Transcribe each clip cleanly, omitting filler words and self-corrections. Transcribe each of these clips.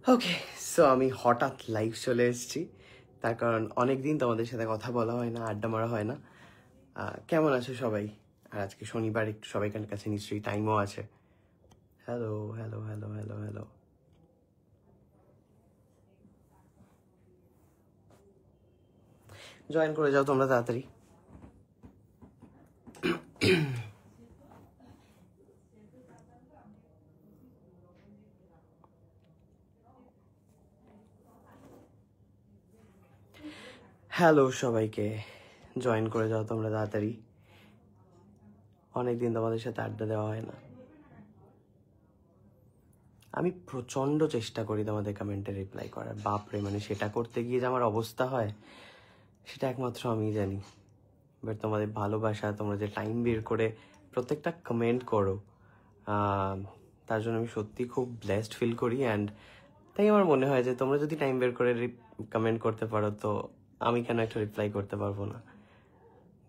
ওকে, so আমি হঠাৎ live চলে এসেছি, তার কারণ অনেকদিন তোমাদের সাথে কথা বলা হয় না, আড্ডা মারা হয় না। কেমন আছো সবাই? আর আজকে শনিবার, একটু সবাইকার কাছে নিশ্চয়ই টাইমও আছে। Hello hello hello hello hello, join করে যাও তোমরা তাড়াতাড়ি। হ্যালো সবাইকে, জয়েন করে যাও তোমরা তাড়াতাড়ি। অনেকদিন তোমাদের সাথে আড্ডা দেওয়া হয় না। আমি প্রচণ্ড চেষ্টা করি তোমাদের কমেন্টে রিপ্লাই করার, বাপরে, মানে সেটা করতে গিয়ে যে আমার অবস্থা হয় সেটা একমাত্র আমিই জানি। বাট তোমাদের ভালোবাসা, তোমরা যে টাইম বের করে প্রত্যেকটা কমেন্ট করো, তার জন্য আমি সত্যি খুব ব্লেসড ফিল করি। অ্যান্ড তাই আমার মনে হয় যে তোমরা যদি টাইম বের করে কমেন্ট করতে পারো, তো আমি কেন একটা রিপ্লাই করতে পারবো না।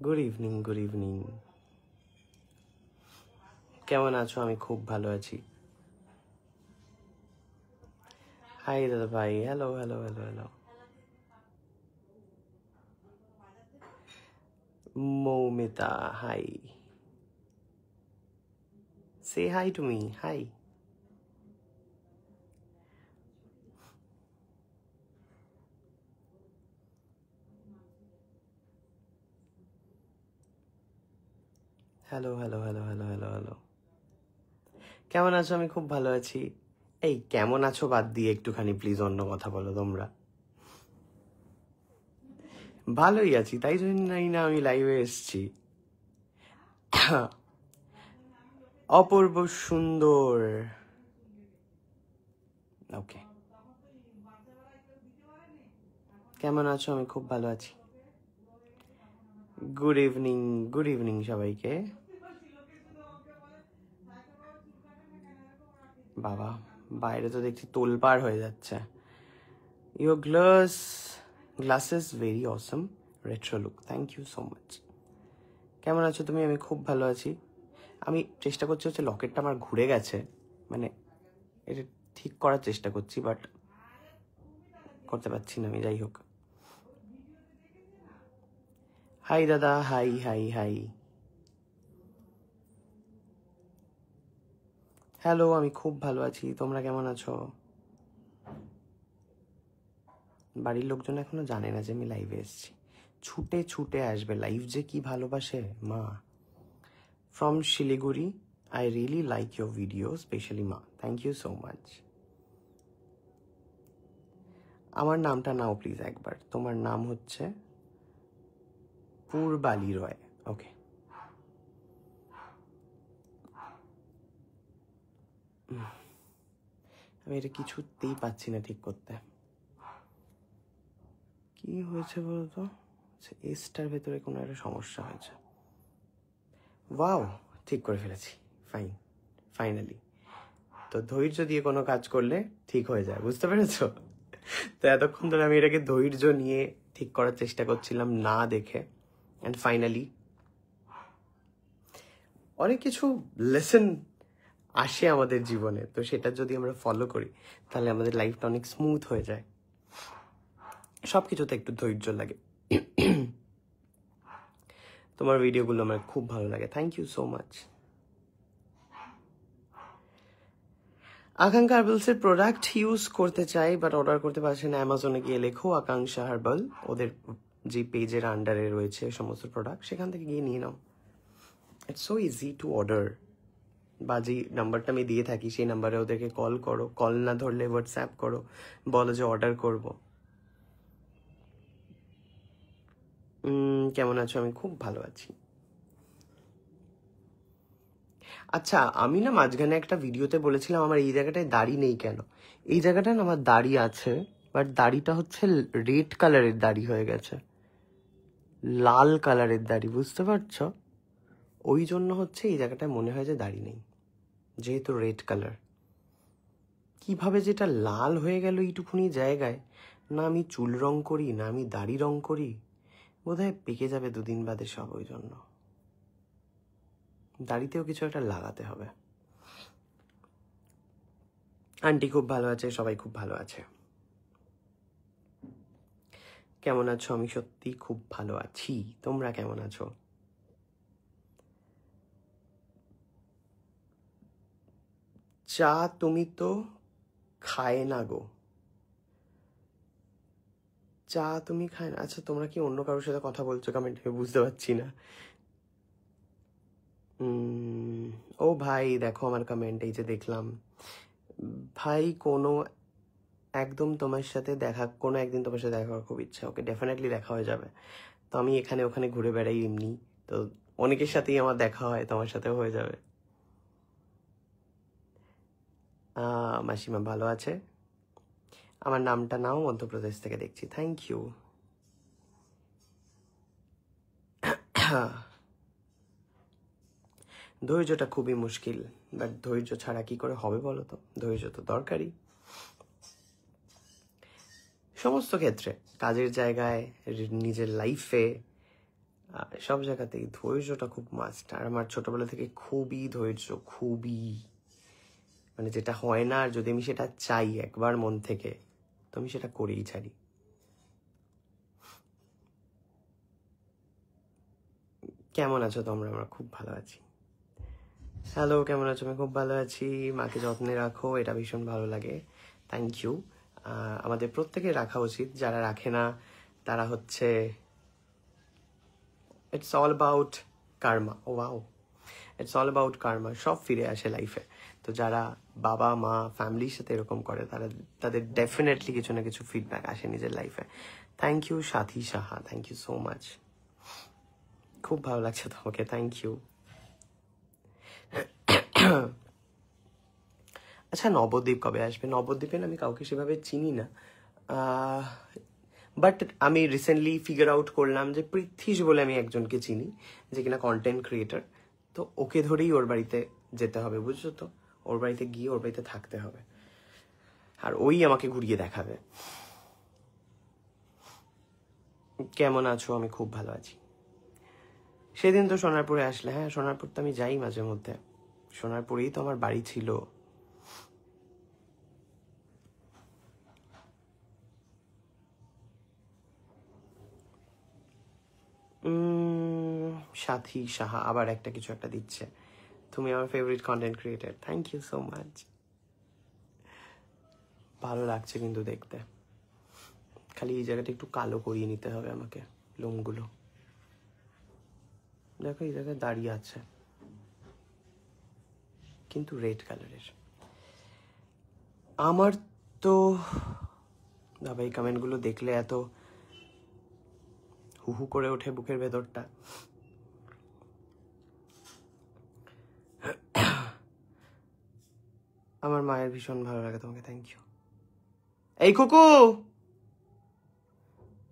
Good evening, good evening. কেমন আছো? আমি খুব ভালো আছি। হাই দাদা ভাই, hello hello hello hello. Moumita, hi, say hi to me, hi. Hello hello hello hello hello hello. কেমন আছো? আমি খুব ভালো আছি। এই কেমন আছো বাদ দিয়ে একটুখানি প্লিজ অন্য কথা বলো তোমরা। ভালোই আছি, তাই জন্যই না আমি লাইভে এসেছি। অপূর্ব সুন্দর, ওকে। কেমন আছো? আমি খুব ভালো আছি। গুড ইভিনিং, গুড ইভিনিং সবাইকে। বাবা, বাইরে তো দেখছি তোলপাড় হয়ে যাচ্ছে। Your glasses very awesome, retro look, thank you so much. কেমন আছো তুমি? আমি খুব ভালো আছি। আমি চেষ্টা করছি হচ্ছে লকেটটা আমার ঘুরে গেছে, মানে এটা ঠিক করার চেষ্টা করছি, বাট করতে পারছি না আমি। যাই হোক, হাই দাদা, হাই হাই হাই। হ্যালো, আমি খুব ভালো আছি। তোমরা কেমন আছো? বাড়ির লোকজন এখনো জানে না যে আমি লাইভে এসেছি। ছুটে ছুটে আসবে, লাইভ যে কি ভালোবাসে মা। From Siliguri, I really like your video, specially মা, থ্যাংক ইউ সো মাচ। আমার নামটা নাও প্লিজ একবার। তোমার নাম হচ্ছে পূর্বালি রয়, ওকে। আমি এটা কিছুতেই পাচ্ছি না ঠিক করতে। কি হয়েছে বলতো? এসটার ভেতরে কোনো একটা সমস্যা হয়েছে। ওয়াও, ঠিক করে ফেলেছি। Fine, finally. তো ধৈর্য দিয়ে কোনো কাজ করলে ঠিক হয়ে যায়, বুঝতে পেরেছো? তো এতক্ষণ ধরে আমি এটাকে ধৈর্য নিয়ে ঠিক করার চেষ্টা করছিলাম না দেখে, অ্যান্ড ফাইনালি অনেক কিছু লেসন আসে আমাদের জীবনে, তো সেটা যদি আমরা ফলো করি তাহলে আমাদের লাইফটা অনেক স্মুথ হয়ে যায়। সব কিছুতে একটু ধৈর্য লাগে। তোমার ভিডিওগুলো আমার খুব ভালো লাগে, থ্যাংক ইউ সো মাচ। আকাঙ্ক্ষা হার্বালসের প্রোডাক্ট ইউজ করতে চাই, বাট অর্ডার করতে পারছি না। অ্যামাজনে গিয়ে লেখো আকাঙ্ক্ষা হার্বাল, ওদের যে পেজের আন্ডারে রয়েছে সমস্ত প্রোডাক্ট, সেখান থেকে গিয়ে নিয়ে নাও। It's so easy to order. বা যে নাম্বারটা আমি দিয়ে থাকি সেই নাম্বারে ওদেরকে কল করো, কল না ধরলে হোয়াটসঅ্যাপ করো, বলো যে অর্ডার করব। কেমন আছো? আমি খুব ভালো আছি। আচ্ছা, আমি না মাঝখানে একটা ভিডিওতে বলেছিলাম আমার এই জায়গাটায় দাড়ি নেই কেন। এই জায়গাটায় না আমার দাড়ি আছে, বাট দাড়িটা হচ্ছে রেড কালারের দাড়ি হয়ে গেছে, লাল কালারের দাড়ি, বুঝতে পারছো? ওই জন্য হচ্ছে এই জায়গাটায় মনে হয় যে দাড়ি নেই, যেহেতু রেড কালার। কিভাবে যেটা লাল হয়ে গেল এইটুকুনি জায়গায়, না আমি চুল রং করি না আমি দাড়ি রং করি, বোধহয় পেকে যাবে দুদিন বাদে সব। ওই জন্য দাড়িতেও কিছু একটা লাগাতে হবে। আন্টি খুব ভালো আছে, সবাই খুব ভালো আছে। কেমন আছো? আমি সত্যি খুব ভালো আছি, তোমরা কেমন আছো? চা তুমি তো খায় না গো। চা তুমি খায় না? আচ্ছা, তোমরা কি অন্য কারোর সাথে কথা বলছো কমেন্ট? আমি বুঝতে পারছি না। ও ভাই, দেখো আমার কমেন্ট, এই যে দেখলাম। ভাই একদম তোমার সাথে কোনো একদিন তোমার সাথে দেখা করার খুব ইচ্ছা। ওকে, ডেফিনেটলি দেখা হয়ে যাবে। তো আমি এখানে ওখানে ঘুরে বেড়াই এমনি, তো অনেকের সাথেই আমার দেখা হয়, তোমার সাথেও হয়ে যাবে। মাসিমা ভালো আছে। আমার নামটা নাও, মধ্যপ্রদেশ থেকে দেখছি। Thank you. ধৈর্যটা খুবই মুশকিল, বাট ধৈর্য ছাড়া কি করে হবে বলো তো? ধৈর্য তো দরকারি সমস্ত ক্ষেত্রে, কাজের জায়গায়, নিজের লাইফে, সব জায়গাতেই ধৈর্যটা খুব মাস্ট। আর আমার ছোটবেলা থেকে খুবই ধৈর্য, খুবই, মানে যেটা হয় না, আর যদি আমি সেটা চাই একবার মন থেকে, তো আমি সেটা করেই ছাড়ি। কেমন আছো তোমরা? আমরা খুব ভালো আছি। হ্যালো, কেমন আছো? আমি খুব ভালো আছি। মাকে যত্নে রাখো, এটা ভীষণ ভালো লাগে। Thank you. আমাদের প্রত্যেকের রাখা উচিত, যারা রাখে না তারা হচ্ছে, it's all about karma. Oh wow, it's all about karma. সব ফিরে আসে লাইফে। তো যারা বাবা মা ফ্যামিলির সাথে এরকম করে, তাদের ডেফিনেটলি কিছু না কিছু ফিডব্যাক আসে নিজের লাইফে। Thank you Sathi Saha, thank you so much. খুব ভালো লাগছে তোমাকে, থ্যাংক ইউ। আচ্ছা, নবদ্বীপ কবে আসবে? নবদ্বীপে আমি কাউকে সেভাবে চিনি না, বাট আমি রিসেন্টলি ফিগার আউট করলাম যে পৃথ্বীশ বলে আমি একজনকে চিনি, যে কিনা কন্টেন্ট ক্রিয়েটার। তো ওকে ধরেই ওর বাড়িতে যেতে হবে, বুঝছো তো? ওর বাড়িতে গিয়ে ওর বাড়িতে থাকতে হবে, আর ওই আমাকে ঘুরিয়ে দেখাবে। কেমন আছো? আমি খুব ভালো আছি। সেদিন তো সোনারপুরে আসলে। হ্যাঁ, সোনারপুর তো আমি যাই মাঝে মধ্যে, সোনারপুরেই তো আমার বাড়ি ছিল। সাথী সাহা আবার একটা কিছু একটা দিচ্ছে। তুমি আমার favourite content creator, thank you so much. ভালো লাগছে কিন্তু দেখতে। খালি এই জায়গাটা একটু কালো করিয়ে নিতে হবে আমাকে, লোমগুলো। দেখো এই জায়গায় দাঁড়িয়ে আছে, কিন্তু রেড কালারের। আমার তো বাবা, এই কমেন্টগুলো দেখলে এত হুহু করে ওঠে বুকের ভেতরটা। আমার মায়ের ভীষণ ভালো লাগে তোমাকে, থ্যাংক ইউ। এই কুকু,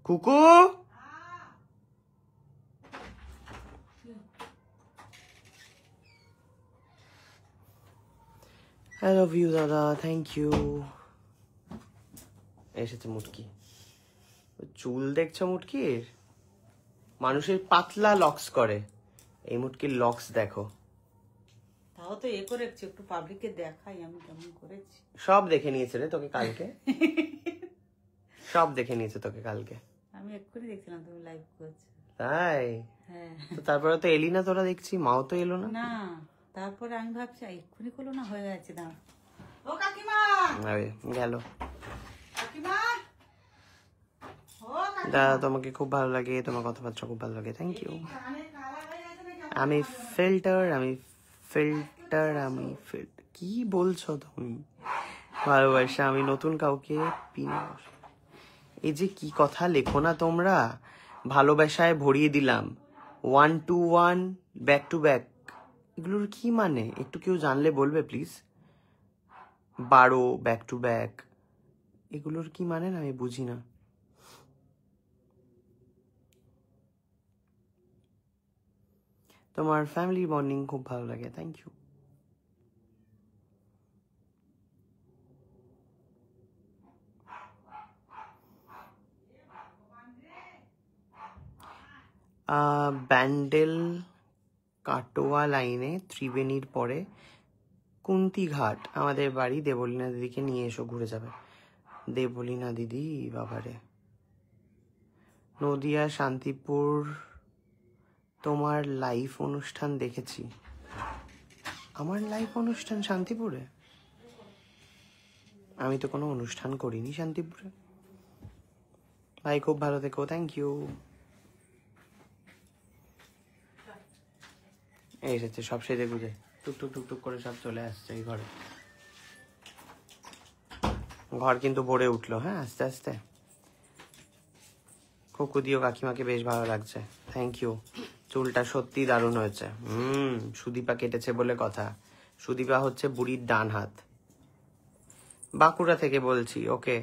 কুকু, আই লাভ ইউ দাদা, থ্যাংক ইউ। এসেছে মুটকি। চুল দেখছো মুটকির? মানুষের পাতলা লক্স করে, এই মুটকির লক্স দেখো। তাও তো এ করেছি, একটু পাবলিককে দেখাই আমি কেমন করেছি। সব দেখে নিয়েছে রে তোকে কালকে, সব দেখে নিয়েছে তোকে কালকে। আমি এক্ষুনি দেখছিলাম তুমি লাইভ করছো। তাই? হ্যাঁ। তো তারপরে তো এলি না তোরা, দেখছি মাও তো এলো না। না, তারপরে আমি ভাবছি এক্ষুনি করলো না, হয়ে গেছে। দাঁড়া, ও কাকিমা গেল। কাকিমা, দাদা তোমাকে খুব ভালো লাগে, তোমার কথাবার্তা খুব ভালো লাগে, থ্যাংক ইউ। আমি ফিল্টার, কি বলছো তুমি? ভালোবাসা, আমি নতুন কাউকে এই যে কি কথা লেখো না তোমরা, ভালোবাসায় ভরিয়ে দিলাম 1 to 1 ব্যাক টু ব্যাক, এগুলোর কি মানে? একটু কেউ জানলে বলবে প্লিজ। 12 ব্যাক টু ব্যাক, এগুলোর কি মানে না, আমি বুঝি না। তোমার ফ্যামিলি বন্ডিং খুব ভালো লাগে, থ্যাংক ইউ। ব্যান্ডেল কাটোয়া লাইনে ত্রিবেণীর পরে কুন্তি ঘাট আমাদের বাড়ি, দেবলীনা দিদিকে নিয়ে এসো, ঘুরে যাবে। দেবলীনা দিদি বাবারে। নদিয়া শান্তিপুর তোমার লাইভ অনুষ্ঠান দেখেছি। আমার লাইভ অনুষ্ঠান শান্তিপুরে? আমি তো কোনো অনুষ্ঠান করিনি শান্তিপুরে। ভাই খুব ভালো থেকো, থ্যাংক ইউ। এই এসেছে সব সেজে গুজে, টুকটুক টুকটুক করে সব চলে আসছে এই ঘরে। ঘর কিন্তু ভরে উঠলো, হ্যাঁ আস্তে আস্তে। কুকুদিও কাকিমাকে বেশ ভালো লাগছে, থ্যাংক ইউ। চুলটা সত্যি দারুণ হয়েছে। সুদীপা কেটেছে বলে কথা। সুদীপা হচ্ছে বুড়ির ডান হাত। বাঁকুড়া থেকে বলছি। ওকে,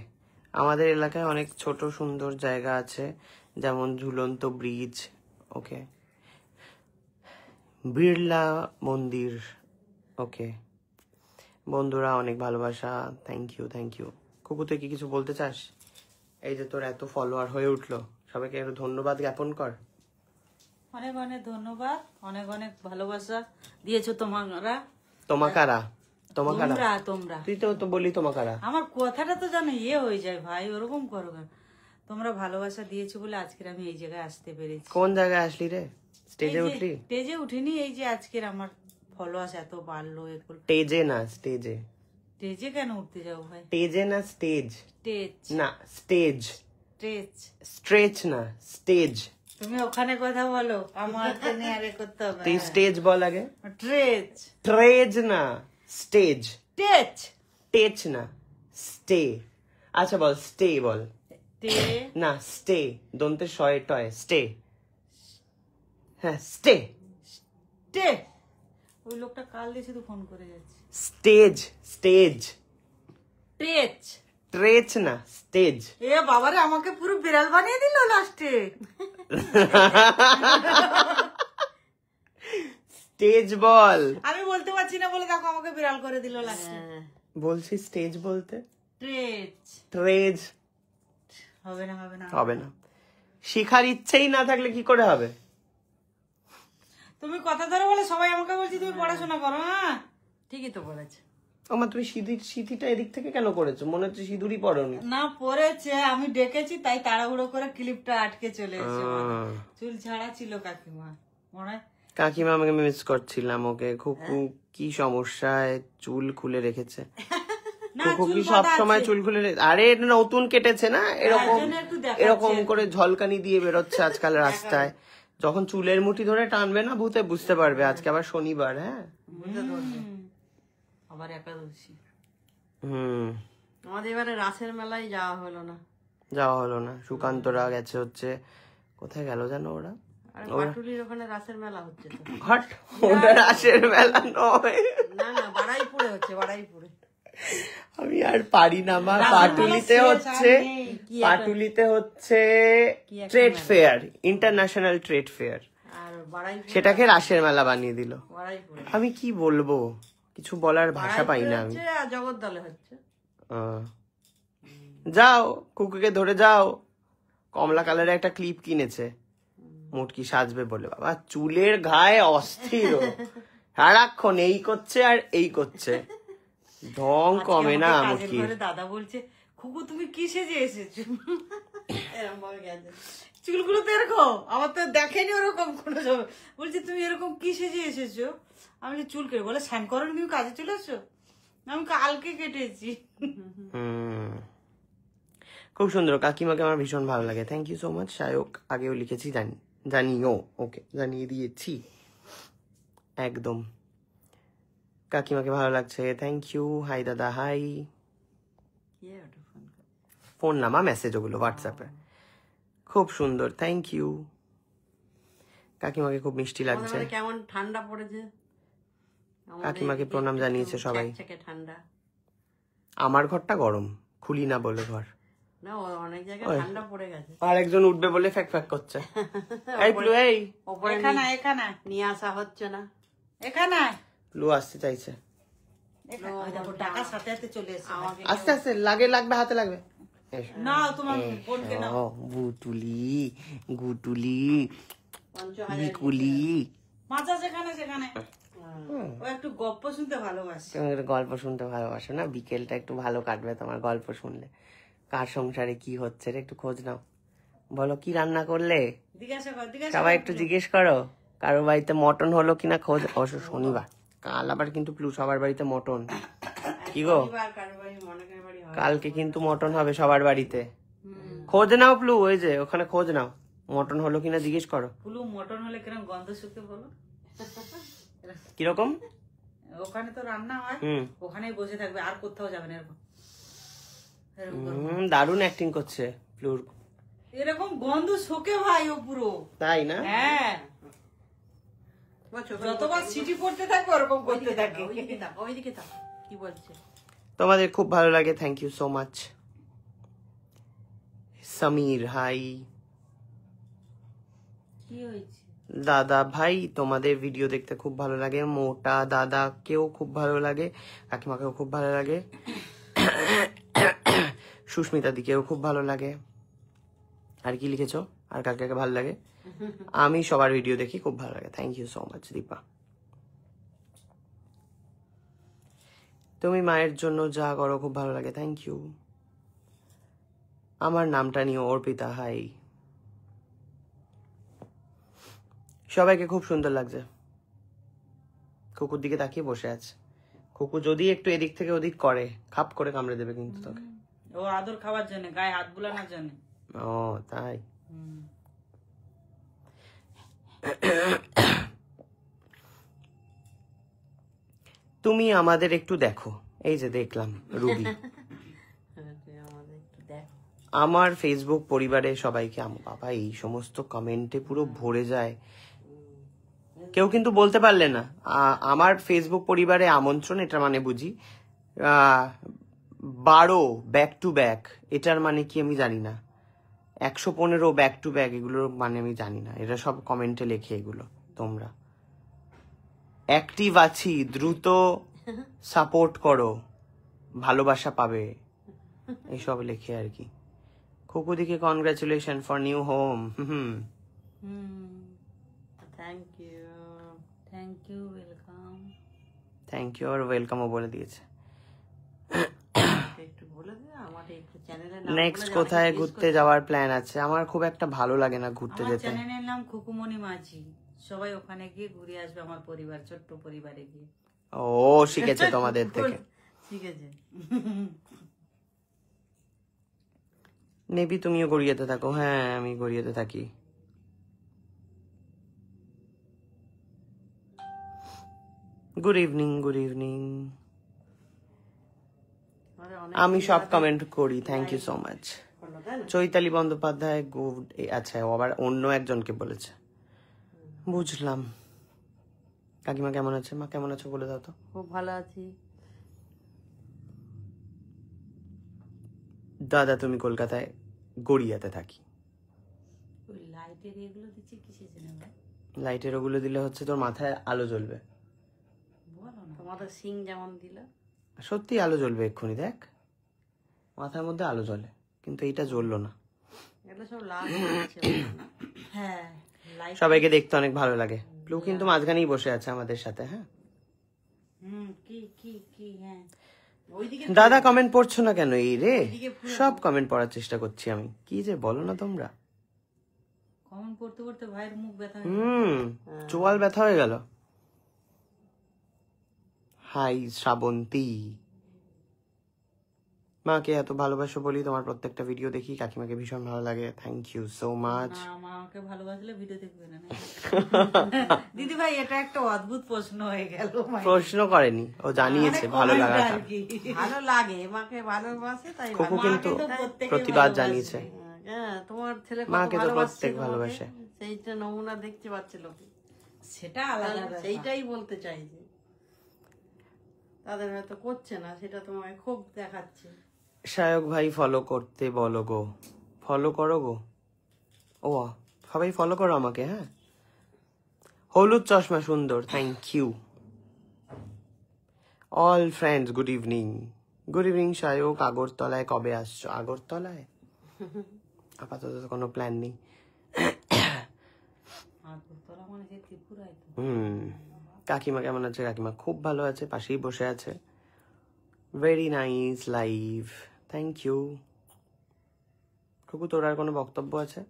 আমাদের এলাকায় অনেক ছোট সুন্দর জায়গা আছে, যেমন ঝুলন্ত ব্রিজ। ওকে, বিড়লা মন্দির। ওকে, বন্ধুরা অনেক ভালোবাসা, থ্যাংক ইউ থ্যাংক ইউ। কুকু তুই কি কিছু বলতে চাস? এই যে তোর এত ফলোয়ার হয়ে উঠলো, সবাইকে একটু ধন্যবাদ জ্ঞাপন কর। অনেক অনেক ধন্যবাদ, অনেক অনেক ভালোবাসা দিয়েছো তোমরা। তোমাকারা? তোমাকারা? তোমরা তুই তো বলি তোমাকারা। আমার কথাটা তো জানো হয়ে যায় ভাই, ওরকম করো কেন? তোমরা ভালোবাসা দিয়েছো বলে আজকের আমি এই জায়গায় আসতে পেরেছি। কোন জায়গায় আসলি রে? স্টেজে উঠলি? স্টেজে উঠিনি, এই যে আজকের আমার ফলোয়ার্স এত বাড়লো। স্টেজে না, স্টেজে। স্টেজে কেন উঠতে যাও ভাই? স্টেজে না, স্টেজ স্টেজ না, স্টেজ। স্টেজ, স্ট্রেচ না, স্টেজ। তুমি ওখানে কথা বলো, আমার তো নিয়ে করতে হবে। তুই স্টেজ বল আগে। ট্রেজ, ট্রেজ না, স্টেজ। টেচ, টেচ না, স্টে। আচ্ছা বল, স্টে বল। টে না, স্টে দন্তে শয়ে টয়, স্টে। হ্যাঁ, স্টে। টে। ওই লোকটা কাল দিয়ে শুধু ফোন করে যাচ্ছে। Stage, stage. টেচ, ট্রেচ না, স্টেজ। এ বাবারে, আমাকে পুরো বিড়াল বানিয়ে দিল লাস্টে। স্টেজ বল। আমি বলতে পারছি না বলে দেখো আমাকে বিড়াল করে দিল লাস্টে। বলছি স্টেজ বলতে। ট্রেচ ট্রেজ হবে না, হবে না, হবে না। শিখার ইচ্ছেই না থাকলে কি করে হবে? তুমি কথা ধরে বলে সবাই আমাকে বলছি তুমি পড়াশোনা করো। হ্যাঁ ঠিকই তো বলেছে। আমার তুমি সিঁথিটা এদিক থেকে কেন করেছো? মনে হচ্ছে সিঁদুরই পরনি। না পড়েছে, আমি ডেকেছি তাই তাড়াহুড়ো করে ক্লিপটা আটকে চলে এসেছে। চুল ছাড়া ছিল কাকিমা, মনে হয়। কাকিমা আমাকে মিস করছিলাম, ওকে খুব কি সমস্যায় চুল খুলে রেখেছে। কুকু কি সব সময় চুল খুলে আরে নতুন কেটেছে না, এরকম এরকম করে ঝলকানি দিয়ে বেরোচ্ছে আজকাল রাস্তায়। যখন চুলের মুঠি ধরে টানবে না ভূতে, বুঝতে পারবে আজকে আবার শনিবার। হ্যাঁ, আবার একাদশী। আমাদের এবারে রাসের মেলায় যাওয়া হলো না। সুকান্তরা গেছে হচ্ছে, কোথায় গেল জানো ওরা? পাটুলির ওখানে রাসের মেলা হচ্ছে তো। হট, ওটা রাসের মেলা নয়। না না, বাড়াইপুরে হচ্ছে, বাড়াইপুরে। আমি আর পারি না মা। পাটুলিতে হচ্ছে trade fair, international trade fair, আর বাড়াইপুরে সেটাকে রাসের মেলা বানিয়ে দিল। বাড়াইপুরে আমি কি বলবো, কিছু বলার ভাষা পাই না আমি। হচ্ছে আর জগদ্দলে হচ্ছে। যাও, কুকুকে ধরে যাও। কমলা কালারের একটা ক্লিপ কিনেছে, মুটকি সাজবে বলে। বাবা চুলের গায়ে অস্থির, সারাক্ষণ এই করছে আর এই করছে, ঢং কমে না মুটকি। দাদা বলছে, খুকু তুমি কি সেজে এসেছো? এরকম ভাবে গেছে চুলগুলো তো এরকম, আমার তো দেখেনি ওরকম কোনো সময়। বলছে তুমি এরকম কি সেজে এসেছো? আমি চুল কেটে, বলে স্নান করো তুমি কাজে চলে এসছো? আমি কালকে কেটেছি। খুব সুন্দর, কাকিমাকে আমার ভীষণ ভালো লাগে, thank you so much. Sayak আগেও লিখেছি, জানিও, ওকে জানিয়ে দিয়েছি একদম। কাকিমাকে ভালো লাগছে, থ্যাংক ইউ। হাই দাদা, হাই। ফোন না মা, মেসেজ ওগুলো হোয়াটসঅ্যাপে। খুব সুন্দর, থ্যাংক ইউ। কাকিমাকে খুব মিষ্টি লাগছে। কেমন ঠান্ডা পড়েছে। কাকিমাকে প্রণাম জানিয়েছে সবাই। ঠান্ডা। আমার ঘরটা গরম, খুলি না বলে ঘর। না, অনেক জায়গায় ঠান্ডা পড়ে গেছে। আর একজন উঠবে বলে ফ্যাক ফ্যাক করছে। এখানে নিয়ে আসা হচ্ছে না, এখানে লু আসতে চাইছে। টাকার সাথে সাথে চলে এসে আস্তে আস্তে লাগবে, হাতে লাগবে। না তোমার বোনকে নাও। গুটুলি গুটুলি বিকুলি। মাথা সেখানে ও একটু গপ্প শুনতে ভালোবাসে। তুমি একটু গল্প শুনতে ভালোবাসো না, বিকেলটা একটু ভালো কাটবে তোমার গল্প শুনলে। কার সংসারে কি হচ্ছে রে একটু খোঁজ নাও, বলো কি রান্না করলে, জিজ্ঞাসা কর, জিজ্ঞাসা সবাই একটু জিজ্ঞেস করো। কারো বাড়িতে মটন হলো কিনা খোঁজ। অবশ্য শনিবার, কাল আবার কিন্তু প্লু সবার বাড়িতে মটন। কি গো, কালকে কিন্তু মটন হবে সবার বাড়িতে, খোঁজ নাও প্লু। ওই যে ওখানে খোঁজ নাও, মটন হলো কিনা জিজ্ঞেস করো। পুলু মটন হলে কিরকম গন্ধ শুকে বলো, কিরকম? ওখানে তো রান্না হয়, ওখানেই বসে থাকবে, আর কোথাও যাবে না। এরকম দারুণ অ্যাক্টিং করছে প্লুর। এরকম গন্ধ শোকে ভাই ও পুরো, তাই না? হ্যাঁ, যতবার সিটি পড়তে থাকবে ওরকম করতে থাকে। ওইদিকে থাক, কি বলছে? তোমাদের খুব ভালো লাগে, thank you so much. Samir hi. কি হয়েছে? দাদা ভাই তোমাদের ভিডিও দেখতে খুব ভালো লাগে, মোটা দাদাকেও খুব ভালো লাগে, কাকিমাকেও খুব ভালো লাগে, সুস্মিতা দিকেও খুব ভালো লাগে। আর কি লিখেছো, আর কাকে কাকে ভালো লাগে? আমি সবার ভিডিও দেখি, খুব ভালো লাগে, thank you so much Dipa. তুমি মায়ের জন্য যা করো খুব ভালো লাগে, থ্যাংক ইউ। আমার নামটা নিয়ে অর্পিতা হাই। সবাইকে খুব সুন্দর লাগছে। কুকুর দিকে তাকিয়ে বসে আছে। কুকুর যদি একটু এদিক থেকে ওদিক করে খাপ করে কামড়ে দেবে কিন্তু তোকে। ও আদর খাওয়ার জন্য, গায়ে হাত বুলানোর জন্য। ও তাই? তুমি আমাদের একটু দেখো। এই যে দেখলাম রুবি। আমার ফেসবুক পরিবারে সবাইকে, বাবা এই সমস্ত কমেন্টে পুরো ভরে যায়, কেউ কিন্তু বলতে পারলে না। আমার ফেসবুক পরিবারে আমন্ত্রণ, এটার মানে বুঝি 12 ব্যাক টু ব্যাক, এটার মানে কি আমি জানি না। 115 ব্যাক টু ব্যাক, এগুলোর মানে আমি জানি না। এটা সব কমেন্টে লেখে এগুলো। তোমরা অ্যাক্টিভ আছি, দ্রুত সাপোর্ট করো, ভালোবাসা পাবে, এইসব লেখে আর কি। খুকুদিকে congratulation for new home. Thank you, thank you, welcome. Thank you আর ওয়েলকামও বলে দিয়েছে। একটু বলে দে আমাদের একটু চ্যানেলের নেক্সট কোথায় ঘুরতে যাওয়ার প্ল্যান আছে? আমার খুব একটা ভালো লাগে না ঘুরতে আমার যেতে। চ্যানেলের নাম খুকুমনি মাঝি, সবাই ওখানে গিয়ে ঘুরে আসবে আমার পরিবার, ছোট্ট পরিবারে গিয়ে। ও শিখেছে তোমাদের থেকে। ঠিক আছে, নেবি তুমিও গড়িয়াতে থাকো। হ্যাঁ আমি গড়িয়াতে থাকি। Good evening, good evening. আমি সব কমেন্ট করি, thank you so much. Chaitali Bandyopadhyay good. আচ্ছা ও আবার অন্য একজনকে বলেছে, বুঝলাম। কাকিমা কেমন আছে? মা কেমন আছো বলে দাও তো। খুব ভালো আছি। দাদা তুমি কলকাতায় গড়িয়াতে থাকি। ওই লাইটের এগুলো দিচ্ছে কিসের জন্য? লাইটের ওগুলো দিলে হচ্ছে তোর মাথায় আলো জ্বলবে। বলো না, তোমাদের সিং যেমন দিল, সত্যি আলো জ্বলবে এক্ষুনি, দেখ মাথার মধ্যে আলো জ্বলে, কিন্তু এইটা জ্বললো না। এগুলো সব লাভ। হ্যাঁ লাইট। সবাইকে দেখতে অনেক ভালো লাগে। প্লু কিন্তু মাঝখানেই বসে আছে আমাদের সাথে। হ্যাঁ কি কি কি, হ্যাঁ ওইদিকে দাদা কমেন্ট পড়ছো না কেন? এই রে সব কমেন্ট পড়ার চেষ্টা করছি আমি, কি যে বলো না তোমরা। কমেন্ট পড়তে পড়তে ভাইয়ের মুখ ব্যথা। চোয়াল ব্যথা হয়ে গেল। হাই শ্রাবন্তী। মাকে এত ভালোবাসো বলি তোমার প্রত্যেকটা ভিডিও দেখি, কাকিমাকে ভীষণ ভালো লাগে, থ্যাংক ইউ সো মাচ। আমাকে ভালোবাসলে ভিডিও দেখবে না? দিদি ভাই এটা একটা অদ্ভুত প্রশ্ন হয়ে গেল। প্রশ্ন করেনি, ও জানিয়েছে ভালো লাগাটা। ভালো লাগে, মাকে ভালোবাসে তাই। খুকু কিন্তু প্রতিবাদ জানিয়েছে। হ্যাঁ তোমার ছেলে মাকে তো প্রত্যেক ভালোবাসে, সেইটা নমুনা দেখতে পাচ্ছে লোকে, সেটা আলাদা। সেইটাই বলতে চাইছে। তাদের হয়তো করছে না, সেটা তোমায় খুব দেখাচ্ছে। সায়ক ভাই ফলো করতে বলো গো। ফলো করো গো। ও সবাই ফলো করো আমাকে। হ্যাঁ হলুদ চশমা সুন্দর, thank you. All friends good evening. Good evening Sayak. আগরতলায় কবে আসছো? আগরতলায় আপাতত কোনো প্ল্যান নেই। আগরতলা মানে ত্রিপুরায় তো। কাকিমা কেমন আছে? কাকিমা খুব ভালো আছে, পাশেই বসে আছে। Very nice live, thank you. Khuku, তোর আর কোনো বক্তব্য আছে?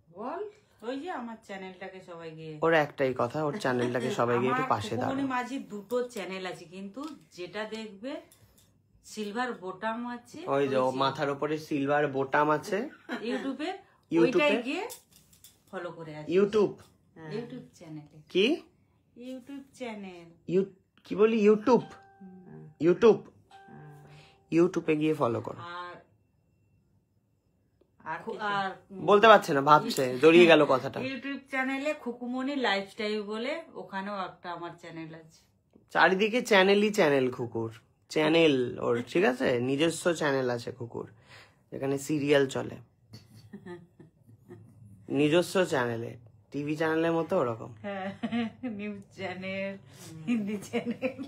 বল। ওই যে আমার চ্যানেলটাকে সবাই গিয়ে, ওর একটাই কথা, ওর চ্যানেলটাকে সবাই গিয়ে একটু পাশে দাঁড়াও। খুকুমনি মাঝি দুটো চ্যানেল আছে, কিন্তু যেটা দেখবে সিলভার বোটাম আছে, ওই যে মাথার উপরে সিলভার বোটাম আছে ইউটিউবে, ইউটিউবে ওইটাই গিয়ে ফলো করে আছে। ইউটিউব চ্যানেলে, কি ইউটিউব চ্যানেল, কি বলি, ইউটিউবে গিয়ে ফলো করো। আর বলতে পারছে না, ভাবছে, জড়িয়ে গেল কথাটা। ইউটিউব চ্যানেলে খুকুমনি লাইফস্টাইল বলে, ওখানেও একটা আমার চ্যানেল আছে। চারিদিকে চ্যানেলই চ্যানেল খুকুর, চ্যানেল ওর, ঠিক আছে? নিজস্ব চ্যানেল আছে খুকুর, যেখানে সিরিয়াল চলে, নিজস্ব চ্যানেলে, টিভি চ্যানেলের মতো ওরকম। News channel, Hindi channel.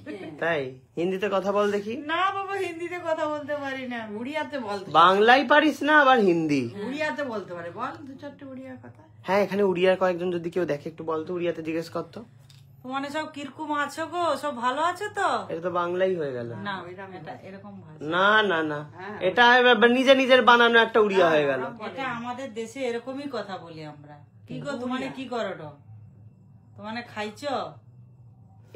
তাই হিন্দিতে কথা বল দেখি। না বাবা, হিন্দিতে কথা বলতে পারি না। উড়িয়াতে বল, বাংলাই পারিস না, আবার হিন্দি? উড়িয়াতে বলতে পারে, বল 2-4টে উড়িয়া কথা। হ্যাঁ, এখানে উড়িয়ার কয়েকজন যদি কেউ দেখে, একটু বলতো, উড়িয়াতে জিজ্ঞেস করতো। মানে সব কিরকম আছো গো, সব ভালো আছো তো? এটা তো বাংলাই হয়ে গেল। না, এটা এরকম ভাষা না না না, এটা নিজের বানানো একটা উড়িয়া হয়ে গেল। এটা আমাদের দেশে এরকমই কথা বলি আমরা। কি গো, তোমানে কি করো তো? তোমানে খাইছো?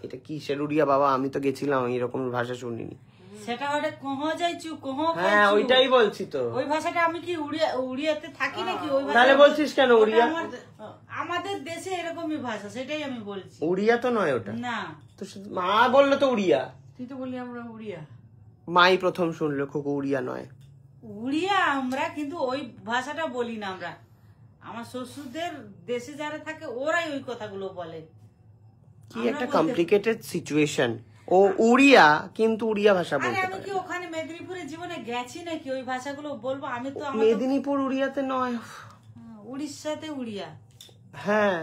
এটা কিসের উড়িয়া বাবা? আমি তো গেছিলাম, এরকম ভাষা শুনিনি। সেটা ওটা কহ যাইছু, কহ হ্যাঁ, ওইটাই বলছি তো। ওই ভাষাটা আমি কি উড়িয়াতে থাকি নাকি? ওই তাহলে বলছিস কেন উড়িয়া? আমাদের দেশে এরকমই ভাষা, সেটাই আমি বলছি। উড়িয়া তো নয় ওটা। না, তো মা বললো তো উড়িয়া। তুই তো বলি আমরা উড়িয়া। মাই প্রথম শুনলো খুকু উড়িয়া নয়। উড়িয়া আমরা, কিন্তু ওই ভাষাটা বলি না আমরা। আমার শ্বশুরদের দেশে যারা থাকে ওরাই ওই কথাগুলো বলে। কি একটা কমপ্লিকেটেড সিচুয়েশন। ও উড়িয়া, কিন্তু উড়িয়া ভাষা আরে বলতে আমি পারে। কি ওখানে মেদিনীপুরের জীবনে গেছি নাকি ওই ভাষাগুলো বলবো? আমি তো মেদিনীপুর উড়িয়াতে নয়, উড়িষ্যাতে উড়িয়া। হ্যাঁ,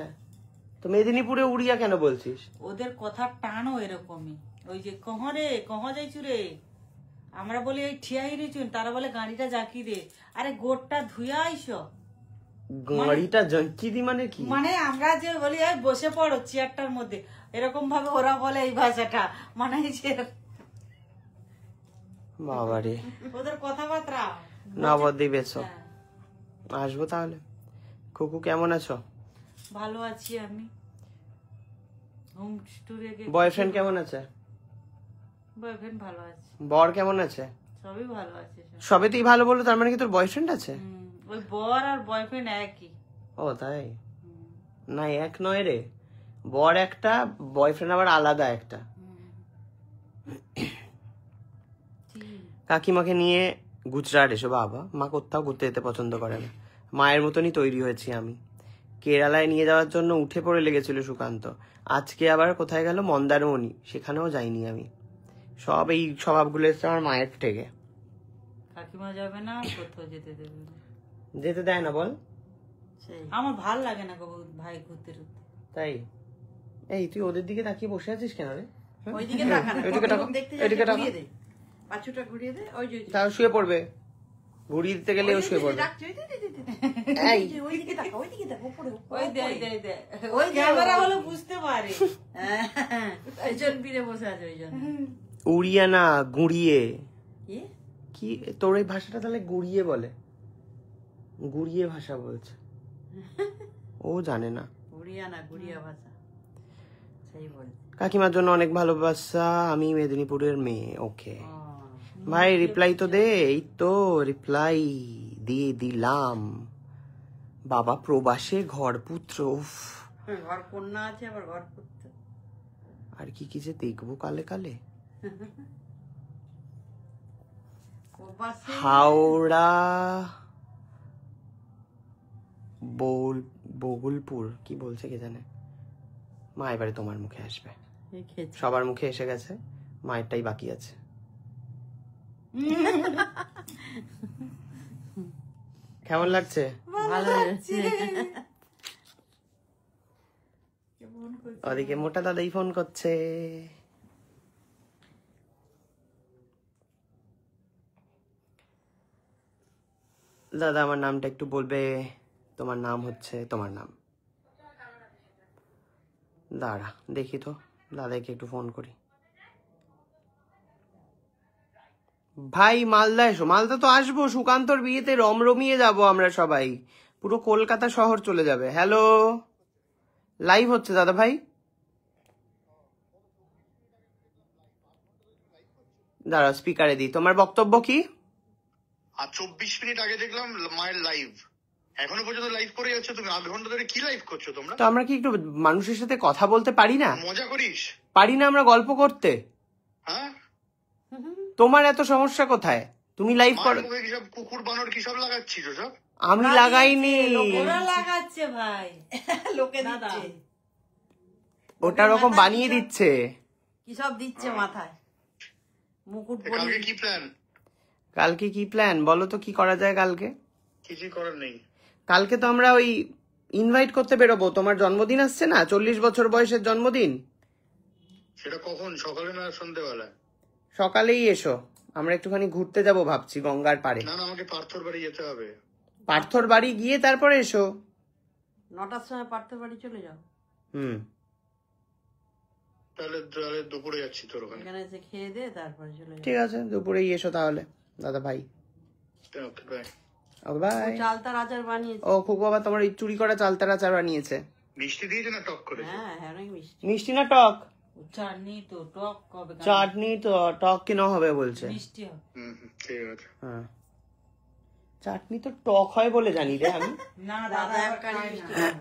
তো মেদিনীপুরে উড়িয়া কেন বলছিস? ওদের কথার টানও এরকমই। ওই যে কহ রে, কহ যাইছু রে, আমরা বলি এই ঠিয়াই রেছুন, তারা বলে গাড়িটা জাকি দে। আরে গোটটা ধুয়া আইসো। গাড়িটা জঙ্কি দি মানে কি? মানে আমরা যে বলি এই বসে পড়ো চেয়ারটার মধ্যে, এরকম ভাবে ওরা বলে এই ভাষাটা। মানে বাবারে, ওদের কথাবার্তা। নবদ্বীপ এসো, আসবো তাহলে। খুকু কেমন আছো? ভালো আছি আমি। হোম ট্যুরে বয়ফ্রেন্ড কেমন আছে? বয়ফ্রেন্ড ভালো আছে। বর কেমন আছে? সবই ভালো আছে। সবেতেই ভালো বললো, তার মানে কি তোর বয়ফ্রেন্ড আছে? ওই বর আর বয়ফ্রেন্ড একই। ও তাই? না, এক নয় রে, বর একটা, বয়ফ্রেন্ড আবার আলাদা একটা। কাকিমাকে নিয়ে গুজরাট এসো বাবা। মা কোথাও ঘুরতে যেতে পছন্দ করে না, মায়ের মতনই তৈরি হয়েছি আমি। কেরালায় নিয়ে যাওয়ার জন্য উঠে পড়ে লেগেছিল সুকান্ত, আজকে আবার কোথায় গেল মন্দারমণি, সেখানেও যাইনি আমি। সব এই স্বভাবগুলো এসছে আমার মায়ের থেকে। কাকিমা যাবে না, কোথাও যেতে দেবে না। যেতে দেয় না বল? আমার ভাল লাগে না গো ভাই ঘুরতে ঘুরতে। তাই? এই তুই ওদের দিকে তাকিয়ে বসে আছিস কেন রে? ওইদিকে তাকা না, এদিকে তাকা, দেখতে এদিকে তাকা। ঘুরিয়ে দে, পাছুটা ঘুরিয়ে দে। ওই যে তাও শুয়ে পড়বে, ঘুরিয়ে দিতে গেলে ও শুয়ে পড়বে। এই ওইদিকে তাকা, ওইদিকে তাকা, উপরে ওই দে ওই ক্যামেরা হলো বুঝতে পারে। ওইজন পিড়ে বসে আছে ওইজন। উড়িয়া না, গুড়িয়ে। কি কি তোর এই ভাষাটা তাহলে গুড়িয়ে বলে? গুড়িয়ে ভাষা বলছে, ও জানে না। উড়িয়া না, গুড়িয়া ভাষা, সেই বল। কাকিমার জন্য অনেক ভালোবাসা, আমি মেদিনীপুরের মেয়ে। ওকে ভাই, রিপ্লাই তো দে। এই তো রিপ্লাই দিয়ে দিলাম। বাবা প্রবাসে ঘর পুত্র, ঘর কন্যা আছে আবার ঘর পুত্র। আর কি কি যে দেখবো কালে কালে। হাওড়া বগুলপুর কি বলছে কে জানে। মা এবারে তোমার মুখে আসবে, সবার মুখে এসে গেছে, মায়েরটাই বাকি আছে। কেমন লাগছে? ভালো লাগছে। ওদিকে মোটা দাদাই ফোন করছে। দাদা আমার নামটা একটু বলবে? তোমার নাম হচ্ছে, তোমার নাম দাঁড়া দেখি তো। দাদাকে একটু ফোন করি। ভাই মালদা এসো। মালদা তো আসবো, সুকান্তর বিয়েতে রমরমিয়ে যাব আমরা সবাই, পুরো কলকাতা শহর চলে যাবে। হ্যালো, লাইভ হচ্ছে দাদা ভাই। দাঁড়াও স্পিকারে দিই। তোমার বক্তব্য কি? আর 24 মিনিট আগে দেখলাম মায়ের লাইভ, এখনো পর্যন্ত লাইভ করে যাচ্ছ তুমি। আধ ঘন্টা ধরে কি লাইভ করছো তোমরা? তো আমরা কি একটু মানুষের সাথে কথা বলতে পারি না? মজা করিস? পারি না আমরা গল্প করতে? হ্যাঁ, তোমার এত সমস্যা কোথায়? তুমি লাইভ করো। মায়ের মুখে কি সব কুকুর বানর কি সব লাগাচ্ছিস সব? আমি লাগাইনি, ওরা লাগাচ্ছে ভাই, লোকে দাদা। দিচ্ছে, ওটা রকম বানিয়ে দিচ্ছে। কি সব দিচ্ছে মাথায়, মুকুট কালকে পরিয়ে। কি প্ল্যান? কালকে কি প্ল্যান বলো তো, কি করা যায় কালকে? কিছুই করার নেই। কালকে তো আমরা ওই ইনভাইট করতে বেরোবো। তোমার জন্মদিন আসছে না, 40 বছর বয়সের জন্মদিন। সেটা কখন, সকালে না সন্ধ্যেবেলা? সকালেই এসো, আমরা একটুখানি ঘুরতে যাব ভাবছি গঙ্গার পাড়ে। না না, আমাকে পার্থর বাড়ি যেতে হবে। পার্থর বাড়ি গিয়ে তারপরে এসো। 9টার সময় পার্থর বাড়ি চলে যাও, তাহলে তাহলে দুপুরে যাচ্ছি তোর ওখানে। এখানে এসে খেয়ে দিয়ে তারপরে চলে যাও। ঠিক আছে, দুপুরেই এসো তাহলে দাদা ভাই। Okay bye. বাই। চালতার আচার বানিয়েছে। ও খুব বাবা, তোমার এই চুরি করা চালতার আচার বানিয়েছে। মিষ্টি দিয়েছে না টক করে? হ্যাঁ হ্যাঁ, অনেক মিষ্টি। মিষ্টি না টক? চাটনি তো টক কবে? চাটনি তো টক কেন হবে বলছে। মিষ্টি হবে। ঠিক আছে। হ্যাঁ, চাটনি তো টক হয় বলে জানি রে আমি। না দাদা দাদা এক কারি খায় মিষ্টি না। খাবে।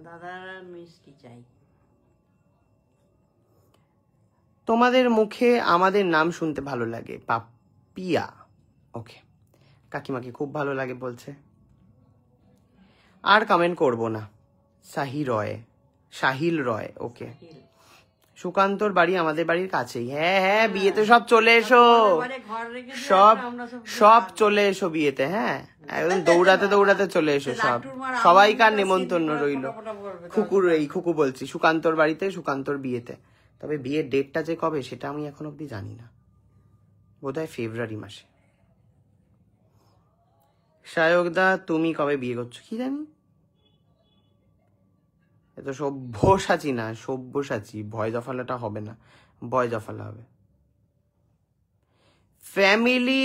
দাদার আর মিষ্টি চাই। তোমাদের মুখে আমাদের নাম শুনতে ভালো লাগে, পাপিয়া। ওকে, কাকিমাকে খুব ভালো লাগে বলছে। আর কমেন্ট করব না। সাহিল রয়। ওকে, সুকান্তর বাড়ি আমাদের বাড়ির কাছেই। হ্যাঁ হ্যাঁ, বিয়েতে সব চলে এসো, ঘরে ঘর রেখে দিয়ে সব আমরা সব চলে এসো বিয়েতে। হ্যাঁ, একদম দৌড়াতে দৌড়াতে চলে এসো সব। সবাইকার নেমন্তন্ন রইল। খুকু বলছি, সুকান্তর বাড়িতে, সুকান্তর বিয়েতে। তবে বিয়ের ডেটটা যে কবে সেটা আমি এখন অব্দি জানি না, বোধহয় ফেব্রুয়ারি মাসে। সায়কদা তুমি কবে বিয়ে করছো কি জানি। এত সভ্যসাচী না, সব্যসাচী। ভয় দফালাটা হবে না, বয় দফালা হবে। ফ্যামিলি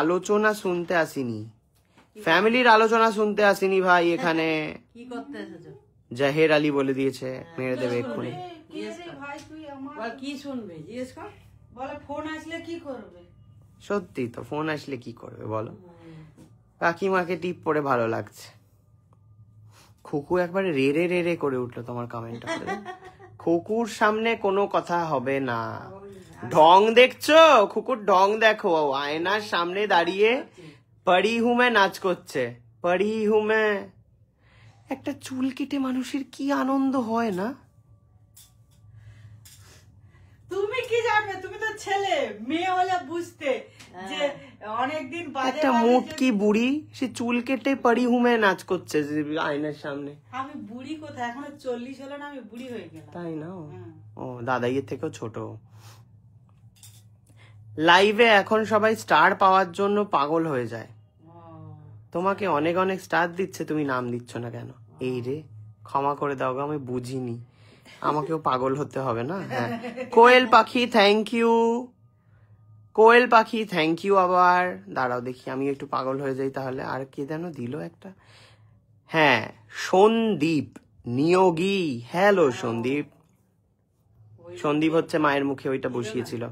আলোচনা শুনতে আসিনি, ফ্যামিলির আলোচনা শুনতে আসিনি ভাই এখানে। কি করতে এসেছো? জাহের আলী বলে দিয়েছে, মেরে দেবে এক্ষুনি। কে রে ভাই তুই আমার? বল কি শুনবে, জিজ্ঞেস কর। বলে ফোন আসলে কি করবে? সত্যি তো, ফোন আসলে কি করবে বলো। কাকিমাকে টিপ পরে ভালো লাগছে। খুকু একবারে রে রে রে রে করে উঠলো তোমার কমেন্টটা। খুকুর সামনে কোনো কথা হবে না। ঢং দেখছো? খুকুর ঢং দেখো, আয়নার সামনে দাঁড়িয়ে পড়ি হুমে নাচ করছে। পড়ি হুমে। একটা চুল কেটে মানুষের কি আনন্দ হয় না? তুমি কি জানবে, তুমি তো ছেলে, মেয়ে হলে বুঝতে যে অনেকদিন বাজে একটা মুটকি বুড়ি সে চুল কেটে পড়ি হুমে নাচ করছে যে আয়নার সামনে। আমি বুড়ি কোথায়, এখনো 40 হলো না, আমি বুড়ি হয়ে গেলাম। তাই না? হ্যাঁ। ও দাদাইয়ের থেকেও ছোট। লাইভে এখন সবাই স্টার পাওয়ার জন্য পাগল হয়ে যায়। তোমাকে অনেক অনেক স্টার দিচ্ছে, তুমি নাম দিচ্ছ না কেন? এই রে, ক্ষমা করে দাও গো, আমি বুঝিনি। আমাকেও পাগল হতে হবে না? হ্যাঁ, কোয়েল পাখি থ্যাংক ইউ। কোয়েল পাখি থ্যাংক ইউ। আবার দাঁড়াও দেখি আমি একটু পাগল হয়ে যাই তাহলে। আর কে যেন দিল একটা, হ্যাঁ সন্দীপ নিয়োগী। হ্যালো সন্দীপ। সন্দীপ হচ্ছে মায়ের মুখে ওইটা বসিয়েছিল।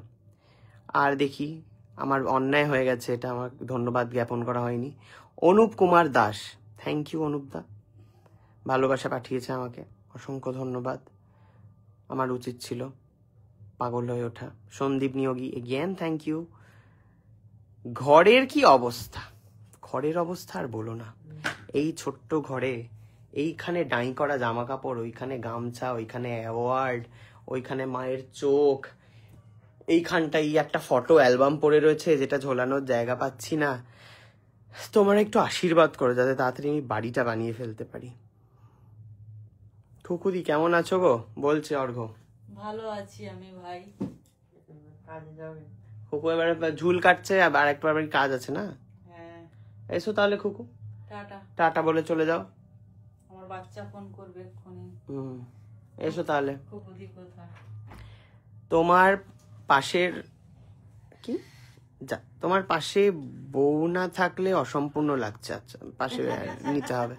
আর দেখি, আমার অন্যায় হয়ে গেছে, এটা আমার ধন্যবাদ জ্ঞাপন করা হয়নি। অনুপ কুমার দাস, থ্যাংক ইউ অনুপ দা, ভালোবাসা পাঠিয়েছে আমাকে, অসংখ্য ধন্যবাদ। আমার উচিত ছিল পাগল হয়ে ওঠা। Sandip Niyogi again thank you. ঘরের কি অবস্থা, ঘরের অবস্থা আর বলো না। এই ছোট্ট ঘরে এইখানে ডাই করা জামা কাপড়, ওইখানে গামছা, ওইখানে অ্যাওয়ার্ড, ওইখানে মায়ের চোখ, এইখানটাই একটা ফটো অ্যালবাম পড়ে রয়েছে যেটা ঝোলানোর জায়গা পাচ্ছি না। তোমরা একটু আশীর্বাদ করো যাতে তাড়াতাড়ি আমি বাড়িটা বানিয়ে ফেলতে পারি। খুকুদি কেমন আছো গো বলছে অর্ঘ। ভালো আছি আমি ভাই। কাজে যাবে। খুকু এবারে ঝুল কাটছে, আর একবার কাজ আছে না। হ্যাঁ, এসো তাহলে খুকু, টাটা। টাটা বলে চলে যাও। আমার বাচ্চা ফোন করবে এক্ষুনি। এসো তাহলে। কুকুদি কোথায়? তোমার পাশের কি তোমার পাশে বউ না থাকলে অসম্পূর্ণ লাগছে। আচ্ছা পাশে নিতে হবে।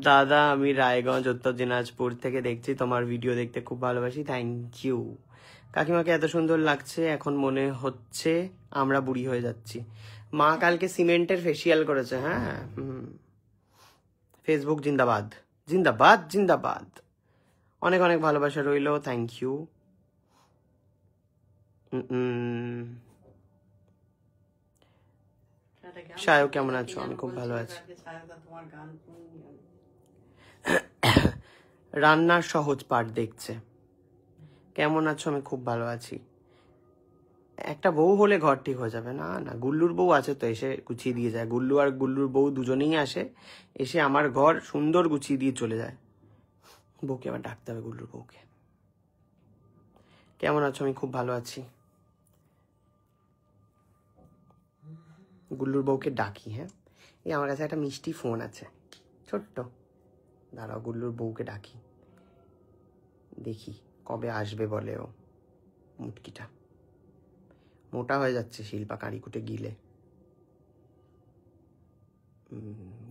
দাদা আমি রায়গঞ্জ উত্তর দিনাজপুর থেকে দেখছি, তোমার ভিডিও দেখতে খুব ভালোবাসি, থ্যাংক ইউ। কাকিমাকে এত সুন্দর লাগছে, এখন মনে হচ্ছে আমরা বুড়ি হয়ে যাচ্ছি। মা কালকে সিমেন্টের ফেসিয়াল করেছে। হ্যাঁ ফেসবুক জিন্দাবাদ জিন্দাবাদ জিন্দাবাদ। অনেক অনেক ভালোবাসা রইল, থ্যাংক ইউ। সায়ক কেমন আছো? আমি খুব ভালো আছি। রান্নার সহজ পাঠ দেখছে। কেমন আছো? আমি খুব ভালো আছি। একটা বউ হলে ঘর ঠিক হয়ে যাবে না? না, গুল্লুর বউ আছে তো, এসে গুছিয়ে দিয়ে যায়। গুল্লু আর গুল্লুর বউ দুজনেই আসে, এসে আমার ঘর সুন্দর গুছিয়ে দিয়ে চলে যায়। বউকে আবার ডাকতে হবে, গুল্লুর বউকে। কেমন আছো? আমি খুব ভালো আছি। গুল্লুর বউকে ডাকি। হ্যাঁ এই আমার কাছে একটা মিষ্টি ফোন আছে ছোট্ট, দাঁড়াও গুল্লুর বউকে ডাকি, দেখি কবে আসবে বলে। ও মুটকিটা মোটা হয়ে যাচ্ছে, শিল্পা কাঁড়িকুটে গিলে।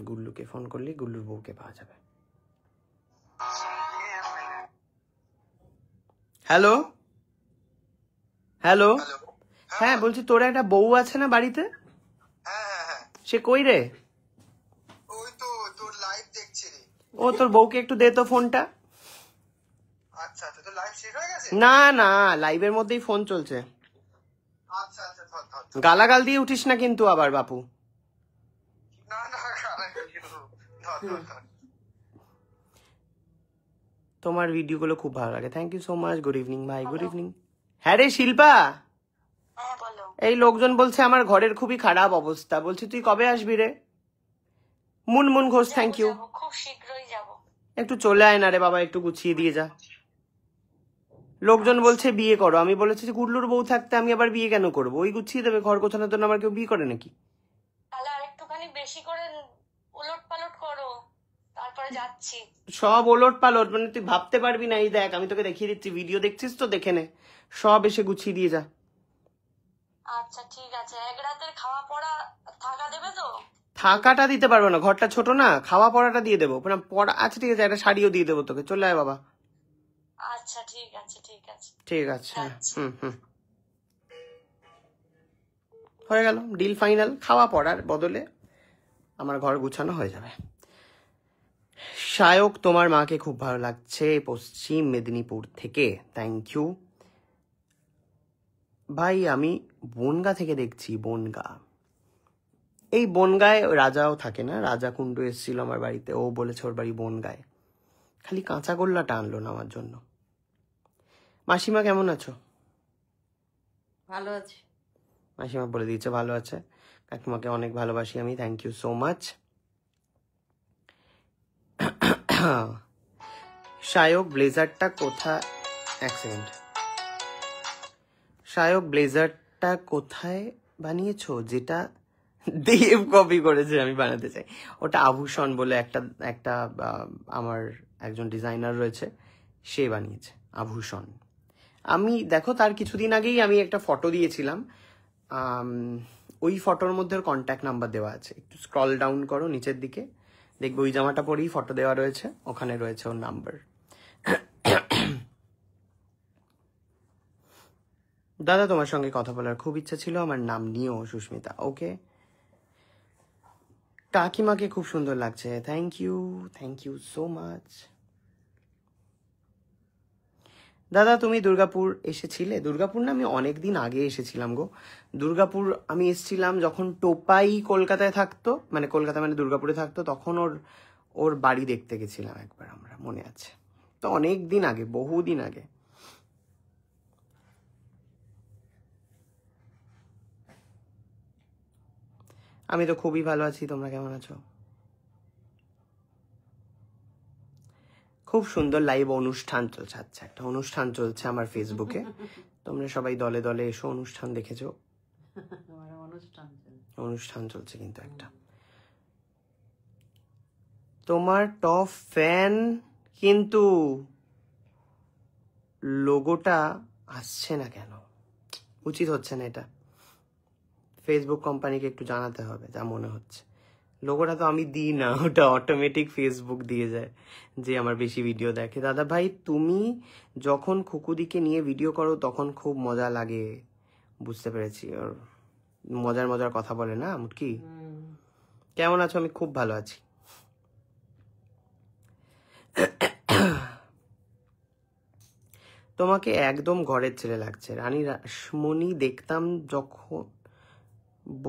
গুল্লুকে ফোন করলে গুল্লুর বউকে পাওয়া যাবে। হ্যালো হ্যালো, হ্যাঁ বলছি তোর একটা বউ আছে না বাড়িতে? সে কই রে? ওই তো তোর লাইভ দেখছি রে। ও তোর বউকে একটু দে তো ফোনটা। আচ্ছা আচ্ছা, তোর লাইভ শেষ হয়ে গেছে? না না, লাইভের মধ্যেই ফোন চলছে। আচ্ছা আচ্ছা, ধর। গালাগাল দিয়ে উঠিস না কিন্তু আবার বাপু। না না, ধর। তোমার ভিডিওগুলো খুব ভালো লাগে, thank you so much. Good evening ভাই, গুড ইভিনিং। হ্যাঁ রে শিল্পা, এই লোকজন বলছে আমার ঘরের খুবই খারাপ অবস্থা, বলছি তুই কবে আসবি রে? Munmun Ghosh, thank you. খুব শীঘ্রই যাব। একটু চলে আয় না রে বাবা, একটু গুছিয়ে দিয়ে যা। লোকজন বলছে বিয়ে করো, আমি বলেছি যে গুল্লুর বউ থাকতে আমি আবার বিয়ে কেন করবো? ওই গুছিয়ে দেবে ঘর গোছানোর জন্য, আমার কেউ বিয়ে করে নাকি? তাহলে আরেকটুখানি বেশি করে উলট পালট করো, তারপরে যাচ্ছি। সব ওলট পালট মানে তুই ভাবতে পারবি না। এই দেখ আমি তোকে দেখিয়ে দিচ্ছি, ভিডিও দেখছিস তো, দেখে নে। সব এসে গুছিয়ে দিয়ে যা। আচ্ছা ঠিক আছে, এক রাতের খাওয়া পড়া থাকা দেবে তো? থাকাটা দিতে পারবো না, ঘরটা ছোট না, খাওয়া পড়াটা দিয়ে দেবো। পড়া আচ্ছা ঠিক আছে, একটা শাড়িও দিয়ে দেবো তোকে, চলে আয় বাবা। আচ্ছা ঠিক আছে ঠিক আছে ঠিক আছে, হয়ে গেল ডিল ফাইনাল। খাওয়া পড়ার বদলে আমার ঘর গুছানো হয়ে যাবে। সায়ক তোমার মাকে খুব ভালো লাগছে, পশ্চিম মেদিনীপুর থেকে, থ্যাংক ইউ ভাই। আমি বনগা থেকে দেখছি, বনগা। এই বনগায় রাজাও থাকে না, রাজা কুণ্ডু এসেছিল আমার বাড়িতে, ও বলেছে ওর বাড়ি বনগায়। খালি কাঁচা গোল্লাটা আনলো না আমার জন্য। মাসিমা কেমন আছো? ভালো আছি। মাসিমা বলে দিয়েছে ভালো আছে। কাকিমাকে অনেক ভালোবাসি আমি, thank you so much. Sayak ব্লেজারটা কোথায়? এক সেকেন্ড। সায়ক ব্লেজারটা কোথায় বানিয়েছো? যেটা দেব কপি করেছে আমি বানাতে চাই। ওটা আভূষণ বলে একটা আমার একজন ডিজাইনার রয়েছে, সে বানিয়েছে আভূষণ। আমি দেখো তার কিছুদিন আগেই আমি একটা ফটো দিয়েছিলাম, ওই ফটোর মধ্যে ওর কন্ট্যাক্ট নাম্বার দেওয়া আছে। একটু স্ক্রল ডাউন করো নিচের দিকে, দেখবে ওই জামাটা পরেই ফটো দেওয়া রয়েছে, ওখানে রয়েছে ওর নাম্বার। দাদা তোমার সঙ্গে কথা বলার খুব ইচ্ছা ছিল, আমার নাম নিও সুস্মিতা। ওকে। কাকিমাকে খুব সুন্দর লাগছে, থ্যাংক ইউ সো মাচ। দাদা তুমি দুর্গাপুর এসেছিলে? দুর্গাপুর না, আমি অনেকদিন আগে এসেছিলাম গো। দুর্গাপুর আমি এসেছিলাম যখন টোপাই কলকাতায় থাকতো, মানে কলকাতা মানে দুর্গাপুরে থাকতো, তখন ওর বাড়ি দেখতে গেছিলাম একবার আমরা, মনে আছে তো, অনেক দিন আগে, বহুদিন আগে। আমি তো খুবই ভালো আছি, তোমরা কেমন আছো? খুব সুন্দর লাইভ অনুষ্ঠান চলছে। আচ্ছা একটা অনুষ্ঠান চলছে আমার ফেসবুকে, তোমরা সবাই দলে দলে এসো, অনুষ্ঠান দেখেছো? অনুষ্ঠান চলছে কিন্তু একটা। তোমার টপ ফ্যান, কিন্তু লোগোটা আসছে না কেন? উচিত হচ্ছে না এটা। ফেসবুক কোম্পানিকে একটু জানাতে হবে, যা মনে হচ্ছে। লোগোটা তো আমি দিই না, ওটা অটোমেটিক ফেসবুক দিয়ে যায় যে আমার বেশি ভিডিও দেখে। দাদা ভাই, তুমি যখন খুকুদিকে নিয়ে ভিডিও করো তখন খুব মজা লাগে। বুঝতে পেরেছি, ওর মজার মজার কথা বলে না মুটকি। কেমন আছো? আমি খুব ভালো আছি। তোমাকে একদম ঘরের ছেলে লাগছে রানী রাসমণি। দেখতাম যখন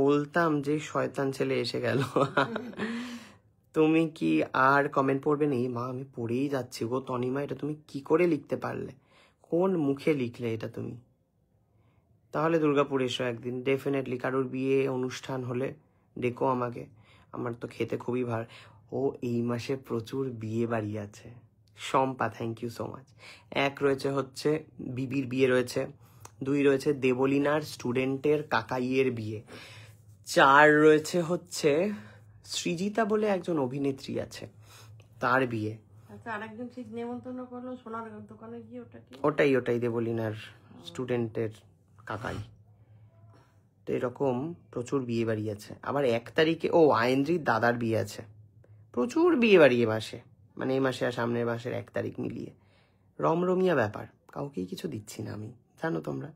বলতাম যে শয়তান ছেলে এসে গেল। তুমি কি আর কমেন্ট পড়বে না? মা, আমি পড়েই যাচ্ছি গো। তনিমা, এটা তুমি কি করে লিখতে পারলে? কোন মুখে লিখলে এটা তুমি? তাহলে দুর্গাপুর এসো একদিন, ডেফিনেটলি। কারোর বিয়ে অনুষ্ঠান হলে ডেকো আমাকে, আমার তো খেতে খুবই ভালো। ও, এই মাসে প্রচুর বিয়ে বাড়ি আছে। Shampa, thank you so much. 1 রয়েছে হচ্ছে বিবির বিয়ে রয়েছে, 2 রয়েছে দেবলিনার স্টুডেন্টের কাকাইয়ের বিয়ে, 4 রয়েছে হচ্ছে সৃজিতা বলে একজন অভিনেত্রী আছে, তার বিয়ে। আচ্ছা, আরেকজন ঠিক নেমন্তন্ন করলো সোনার দোকানে গিয়ে, ওটা কি? ওটাই দেবলিনার স্টুডেন্টের কাকাই। তো এরকম প্রচুর বিয়ে বাড়ি আছে। আবার 1 তারিখে আয়েন্দ্রির দাদার বিয়ে আছে। প্রচুর বিয়ে বাড়ি এ মাসে, মানে এই মাসে আর সামনের মাসের 1 তারিখ মিলিয়ে। রমরমিয়া ব্যাপার, কাউকেই কিছু দিচ্ছি না আমি, জানো তোমরা।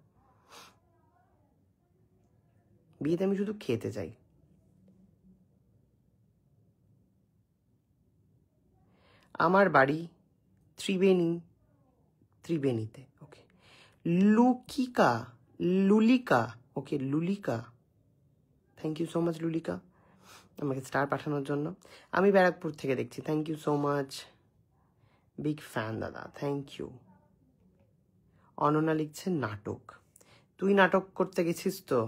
বিয়েতে আমি শুধু খেতে চাই। আমার বাড়ি ত্রিবেণীতে। Okay. Lulika, okay Lulika, thank you so much Lulika আমাকে স্টার পাঠানোর জন্য। আমি ব্যারাকপুর থেকে দেখছি, thank you so much, big fan দাদা, থ্যাংক ইউ। অনন্যা লিখছে নাটক। তুই নাটক করতে গেছিস তো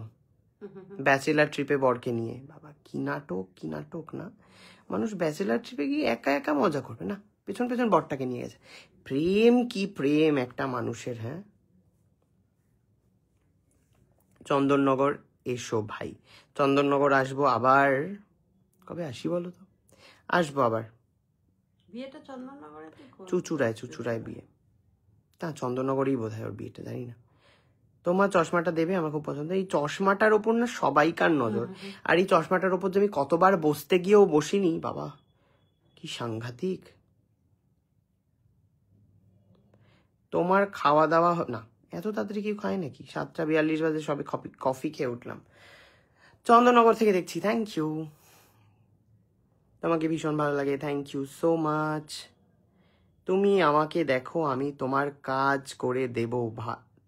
ব্যাচেলার ট্রিপে বরকে নিয়ে? বাবা, কি নাটক না। মানুষ ব্যাচেলার ট্রিপে গিয়ে একা একা মজা করবে না, পেছন পেছন বরটাকে নিয়ে গেছে। প্রেম কি প্রেম একটা মানুষের, হ্যাঁ। চন্দননগর এসো ভাই, চন্দননগর আসবো আবার। কবে আসি বলো তো? আসবো আবার। বিয়েটা চন্দননগরে? চুচুড়ায় বিয়ে। তা চন্দননগরেই বোধ হয় ওর বিয়েটা, জানি না। তোমার চশমাটা দেবে, আমার খুব পছন্দ। এই চশমাটার ওপর না সবাইকার নজর, আর এই চশমাটার ওপর যে আমি কতবার বসতে গিয়েও বসিনি, বাবা কি সাংঘাতিক। তোমার খাওয়া দাওয়া না? এত তাড়াতাড়ি কেউ খায় নাকি? 7:42 বাজে সবে কফি খেয়ে উঠলাম। চন্দননগর থেকে দেখছি, থ্যাংক ইউ। তোমাকে ভীষণ ভালো লাগে, থ্যাংক ইউ সো মাচ। তুমি আমাকে দেখো, আমি তোমার কাজ করে দেব।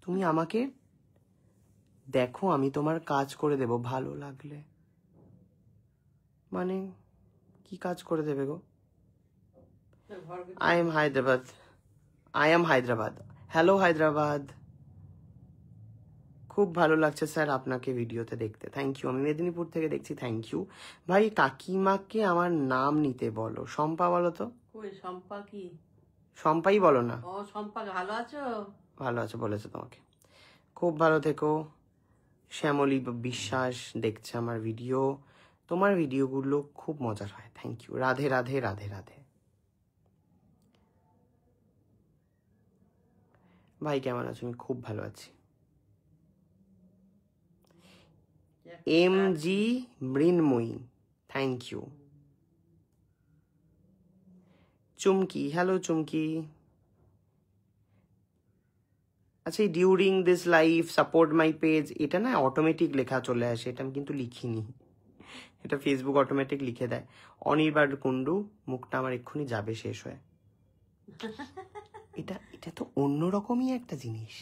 তুমি আমাকে দেখো, আমি তোমার কাজ করে দেব ভালো লাগলে। মানে কি কাজ করে দেবে গো? I am Hyderabad. Hello Hyderabad. খুব ভালো লাগছে স্যার আপনাকে ভিডিওতে দেখতে, থ্যাংক ইউ। আমি মেদিনীপুর থেকে দেখছি, থ্যাংক ইউ ভাই। কাকিমাকে আমার নাম নিতে বলো। শম্পা বলো তো। কই শম্পা? কি শম্পাই বলো না? ও শম্পা, ভালো আছো? ভালো আছে বলেছে তোমাকে। খুব ভালো থেকো। শ্যামলী বিশ্বাস দেখছে আমার ভিডিও। তোমার ভিডিওগুলো খুব মজার হয়, থ্যাংক ইউ। রাধে রাধে রাধে রাধে। ভাই কেমন আছো? আমি খুব ভালো আছি। MG Mrinmoyee, thank you. Chumki, hello Chumki. আচ্ছা, এই during this life support my page, এটা না অটোমেটিক লেখা চলে আসে, এটা আমি কিন্তু লিখিনি, এটা ফেসবুক অটোমেটিক লিখে দেয়। অনির্বাণ কুন্ডু, মুখটা আমার এক্ষুনি যাবে শেষ হয়ে। এটা তো অন্যরকমই একটা জিনিস,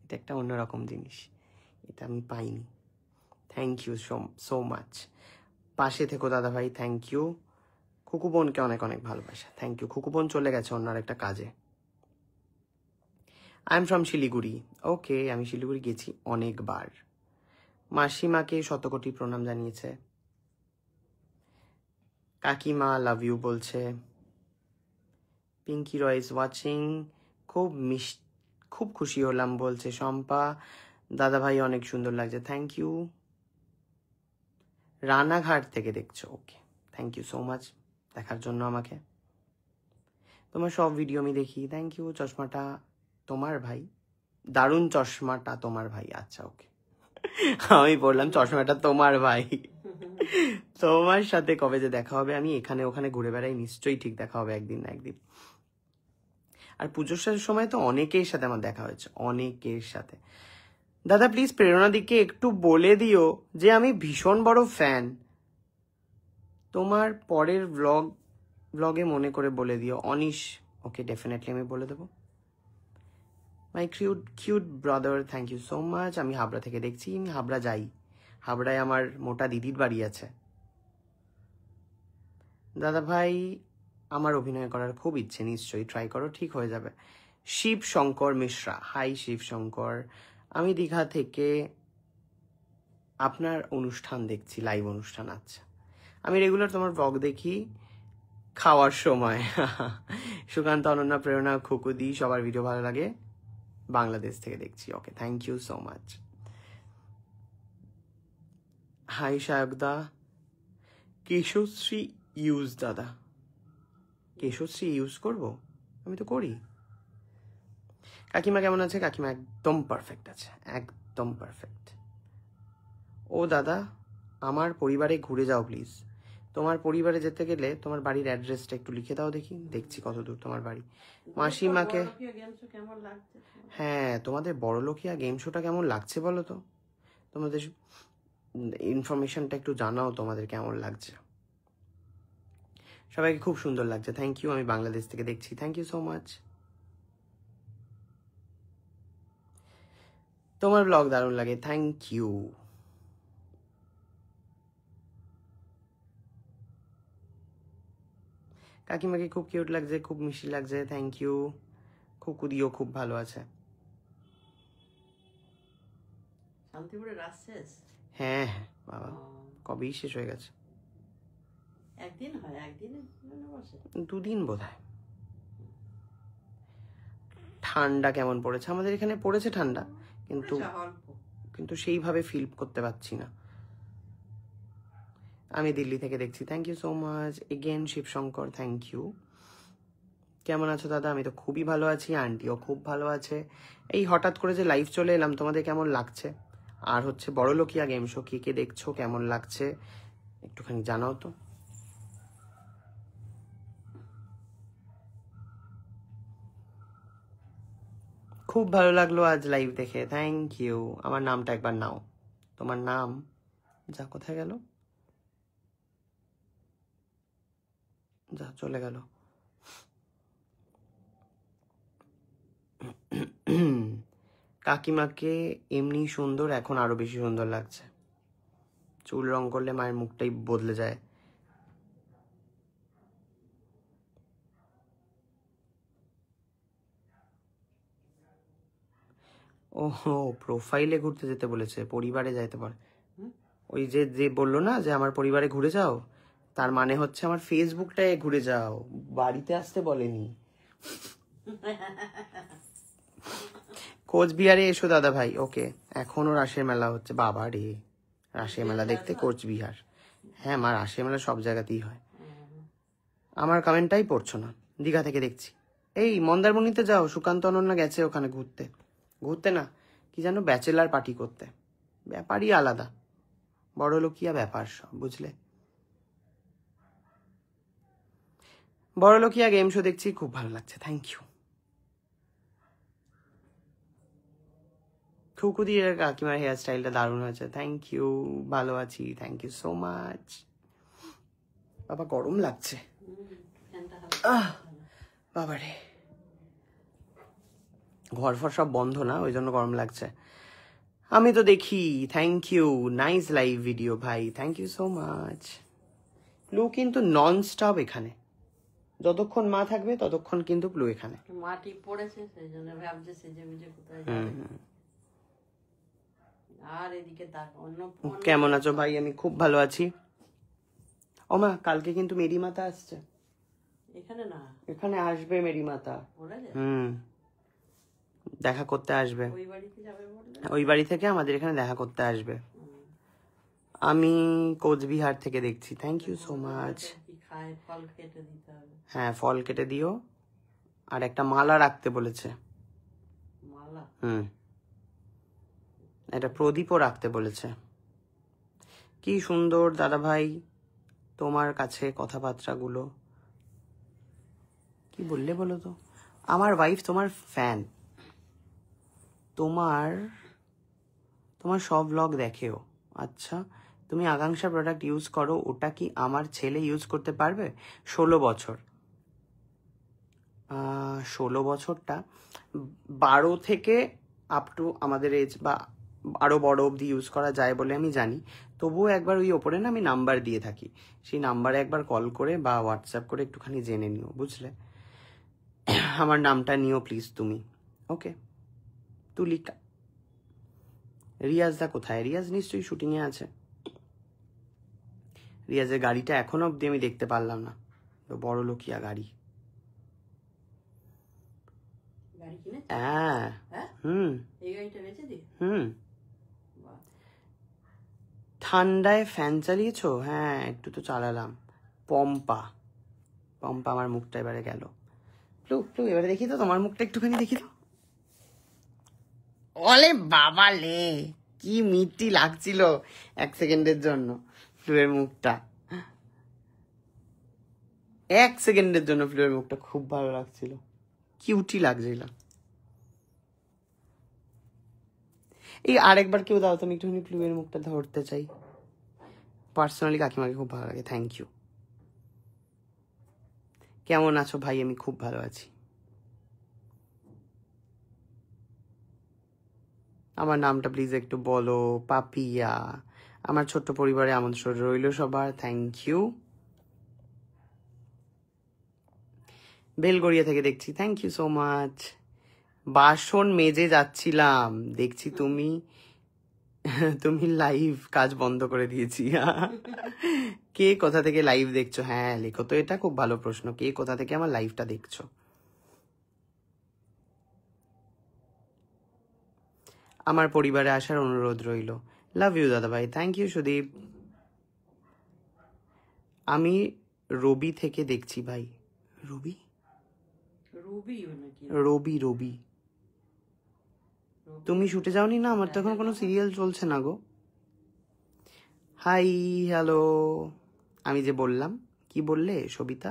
এটা একটা অন্যরকম জিনিস, এটা আমি পাইনি। Thank you so much. পাশে থেকো দাদা ভাই, থ্যাংক ইউ। খুকুবোনকে অনেক অনেক ভালোবাসা, থ্যাংক ইউ। খুকুবোন চলে গেছে অন্য একটা কাজে। I am from Siliguri. Okay, আমি শিলিগুড়ি গেছি অনেকবার। মাসিমাকে শতকোটি প্রণাম জানিয়েছে। কাকিমা লাভ ইউ বলছে। পিঙ্কি রয় ইজ ওয়াচিং। খুব খুশি হলাম বলছে শম্পা। দাদা ভাই অনেক সুন্দর লাগছে, থ্যাংক ইউ। রানাঘাট থেকে দেখছো, okay thank you so much দেখার জন্য আমাকে। তোমার সব ভিডিও আমি দেখি, থ্যাংক ইউ। চশমাটা তোমার ভাই, দারুণ চশমাটা তোমার ভাই। আচ্ছা ওকে, আমি বললাম চশমাটা তোমার ভাই। তোমার সাথে কবে যে দেখা হবে, আমি এখানে ওখানে ঘুরে বেড়াই, নিশ্চয়ই ঠিক দেখা হবে একদিন না একদিন। আর পুজোর সময় তো অনেকের সাথে আমার দেখা হয়েছে, অনেকের সাথে। দাদা প্লিজ প্রেরণাদিকে একটু বলে দিও যে আমি ভীষণ বড় ফ্যান, তোমার পরের ব্লগে মনে করে বলে দিও। অনিশ, ওকে ডেফিনেটলি আমি বলে দেবো। My cute brother, thank you so much. আমি হাবড়া থেকে দেখছি, আমি হাবড়া যাই, হাবড়ায় আমার মোটা দিদির বাড়ি আছে। দাদা ভাই আমার অভিনয় করার খুব ইচ্ছে, নিশ্চয়ই ট্রাই করো, ঠিক হয়ে যাবে। শিব শঙ্কর মিশ্রা, হাই শিব শঙ্কর, আমি দীঘা থেকে আপনার অনুষ্ঠান দেখছি, লাইভ অনুষ্ঠান। আচ্ছা, আমি রেগুলার তোমার ব্লগ দেখি খাওয়ার সময়। সুকান্ত, অনন্যা, প্রেরণা, খুকুদি, সবার ভিডিও ভালো লাগে, বাংলাদেশ থেকে দেখছি। Okay, thank you so much. Hi সায়কদা, কেশশ্রী ইউজ, দাদা কেশশ্রী ইউজ করব, আমি তো করি। কাকিমা কেমন আছে? কাকিমা একদম পারফেক্ট আছে, একদম পারফেক্ট। ও দাদা, আমার পরিবারে ঘুরে যাও প্লিজ। তোমার পরিবারে যেতে গেলে তোমার বাড়ির অ্যাড্রেসটা একটু লিখে দাও দেখি, দেখছি কত দূর তোমার বাড়ি। মাসিমাকে, হ্যাঁ তোমাদের বড়লোকিয়া গেম শোটা কেমন লাগছে বলো তো, তোমাদের ইনফরমেশনটা একটু জানাও, তোমাদের কেমন লাগছে। সবাইকে খুব সুন্দর লাগছে, থ্যাংক ইউ। আমি বাংলাদেশ থেকে দেখছি, থ্যাংক ইউ সো মাচ। তোমার ব্লগ দারুণ লাগে, থ্যাংক ইউ। কাকিমাকে খুব কিউট লাগছে, খুব মিষ্টি লাগছে, থ্যাংক ইউ। খুকুদিও খুব ভালো আছে। শান্তিপুরে রাত শেষ? হ্যাঁ হ্যাঁ বাবা, কবেই শেষ হয়ে গেছে। একদিন হয়, একদিনে বসে? 2 দিন বোধহয়। ঠান্ডা কেমন পড়েছে? আমাদের এখানে পড়েছে ঠান্ডা, কিন্তু কিন্তু সেইভাবে ফিল করতে পারছি না। আমি দিল্লি থেকে দেখছি, thank you so much again. Shibshankar, thank you. কেমন আছো দাদা? আমি তো খুবই ভালো আছি, আন্টিও খুব ভালো আছে। এই হঠাৎ করে যে লাইভ চলে এলাম, তোমাদের কেমন লাগছে? আর হচ্ছে বড়লোকিয়া গেম শো কে কে দেখছো, কেমন লাগছে একটুখানি জানাও তো। খুব ভালো লাগলো আজ লাইভ দেখে, থ্যাংক ইউ। আমার নামটা একবার নাও, তোমার নাম যা, কোথায় গেল, যা চলে গেল। কাকিমাকে এমনি সুন্দর, এখন আরো বেশি সুন্দর লাগছে। চুল রং করলে মায়ের মুখটাই বদলে যায়। ওহো, প্রোফাইলে ঘুরতে যেতে বলেছে, পরিবারে যাইতে পারে। ওই যে যে বললো না যে আমার পরিবারে ঘুরে যাও, তার মানে হচ্ছে আমার ফেসবুকটায় ঘুরে যাও, বাড়িতে আসতে বলেনি। কোচবিহারে এসো দাদা ভাই। ওকে, এখনো রাসের মেলা হচ্ছে, বাবা রে, রাসের মেলা দেখতে কোচবিহার? হ্যাঁ, আমার রাসের মেলা সব জায়গাতেই হয়। আমার কমেন্টটাই পড়ছো না, দীঘা থেকে দেখছি। এই মন্দারমণিতে যাও, সুকান্ত অনন্যা গেছে ওখানে ঘুরতে, ঘুরতে না কি যেন ব্যাচেলার পার্টি করতে। ব্যাপারই আলাদা, বড়লোকিয়া ব্যাপার সব, বুঝলে। বড়লোকিয়া গেম শো দেখছি, খুব ভালো লাগছে, থ্যাংক ইউ। খুকুদির কাকিমার হেয়ার স্টাইলটা দারুণ হয়েছে, থ্যাংক ইউ। ভালো আছি, থ্যাংক ইউ সো মাচ। বাবা গরম লাগছে, বাবারে, ঘর ফর সব বন্ধ না, ওই জন্য গরম লাগছে। আমি তো দেখি, thank you, nice live video ভাই, থ্যাংক ইউ সো মাচ। প্লু কিন্তু নন স্টপ এখানে, যতক্ষণ মা থাকবে ততক্ষণ কিন্তু প্লু এখানে। মাটি পড়েছে, সেই জন্য ভাবছে সেজে বুঝে কোথায় যাবে। আর এদিকে অন্য কেমন আছো ভাই? আমি খুব ভালো আছি। ও মা, কালকে কিন্তু মেরি মাতা আসছে এখানে, না এখানে আসবে মেরি মাতা, দেখা করতে আসবে। ওই বাড়িতে যাবে বললে? ওই বাড়ি থেকে আমাদের এখানে দেখা করতে আসবে। আমি কোচবিহার থেকে দেখছি, থ্যাংক ইউ সো মাচ। কি খায়, ফল কেটে দিতে হবে। হ্যাঁ, ফল কেটে দিও, আর একটা মালা রাখতে বলেছে। মালা? একটা প্রদীপও রাখতে বলেছে। কি সুন্দর দাদা ভাই তোমার কাছে কথাবার্তাগুলো। কি বললে বলো তো? আমার ওয়াইফ তোমার ফ্যান, তোমার সব ব্লগ দেখেও। আচ্ছা, তুমি আকাঙ্ক্ষা প্রোডাক্ট ইউজ করো, ওটা কি আমার ছেলে ইউজ করতে পারবে? 16 বছর। 16 বছরটা 12 থেকে আপ টু আমাদের এজ বা আরো বড় অবধি ইউজ করা যায় বলে আমি জানি। তবুও একবার ওই ওপরে না আমি নাম্বার দিয়ে থাকি, সেই নাম্বারে একবার কল করে বা হোয়াটসঅ্যাপ করে একটুখানি জেনে নিও, বুঝলে? আমার নামটা নিও প্লিজ তুমি। ওকে, তুলিকা। রিয়াজদা কোথায়? রিয়াজ নিশ্চয়ই শুটিংয়ে আছে। রিয়াজের গাড়িটা এখনো অব্দি আমি দেখতে পারলাম না, বড় লোকিয়া গাড়ি। গাড়ি কিনে? হ্যাঁ। হ্যাঁ, এই গাড়িটা বেচে দি। ঠান্ডায় ফ্যান চালিয়েছো? হ্যাঁ, একটু তো চালালাম। পম্পা আমার মুখটা এবারে গেল। প্লু এবারে দেখি তো তোমার মুখটা একটুখানি দেখি তো। ওলে বাবা লে, কি মিষ্টি লাগছিল 1 সেকেন্ডের জন্য ফ্লুয়ের মুখটা। 1 সেকেন্ডের জন্য ফ্লুয়ের মুখটা খুব ভালো লাগছিল, কিউটি লাগছিল। এই আরেকবার কেউ দাও, তুমি একটুখানি ফ্লুয়ের মুখটা ধরতে চাই। পার্সোনালি কাকিমাকে খুব ভালো লাগে, থ্যাংক ইউ। কেমন আছো ভাই? আমি খুব ভালো আছি। আমার নামটা প্লিজ একটু বলো। পাপিয়া। আমার ছোট্ট পরিবারে আমন্ত্রণ রইল সবার, থ্যাংক ইউ। বেলগড়িয়া থেকে দেখছি, থ্যাংক ইউ সো মাচ। বাসন মেজে যাচ্ছিলাম, দেখছি তুমি লাইভ, কাজ বন্ধ করে দিয়েছি। কে কোথা থেকে লাইভ দেখছো? হ্যাঁ লেখো তো, এটা খুব ভালো প্রশ্ন, কে কোথা থেকে আমার লাইভটা দেখছো? আমার পরিবারে আসার অনুরোধ রইল। লাভ ইউ দাদা ভাই, থ্যাংক ইউ সুদীপ। আমি রবি থেকে দেখছি ভাই। রবি রবি তুমি শুটে যাওনি না? আমার তো এখন কোনো সিরিয়াল চলছে না গো। Hi hello. আমি যে বললাম, কি বললে সবিতা?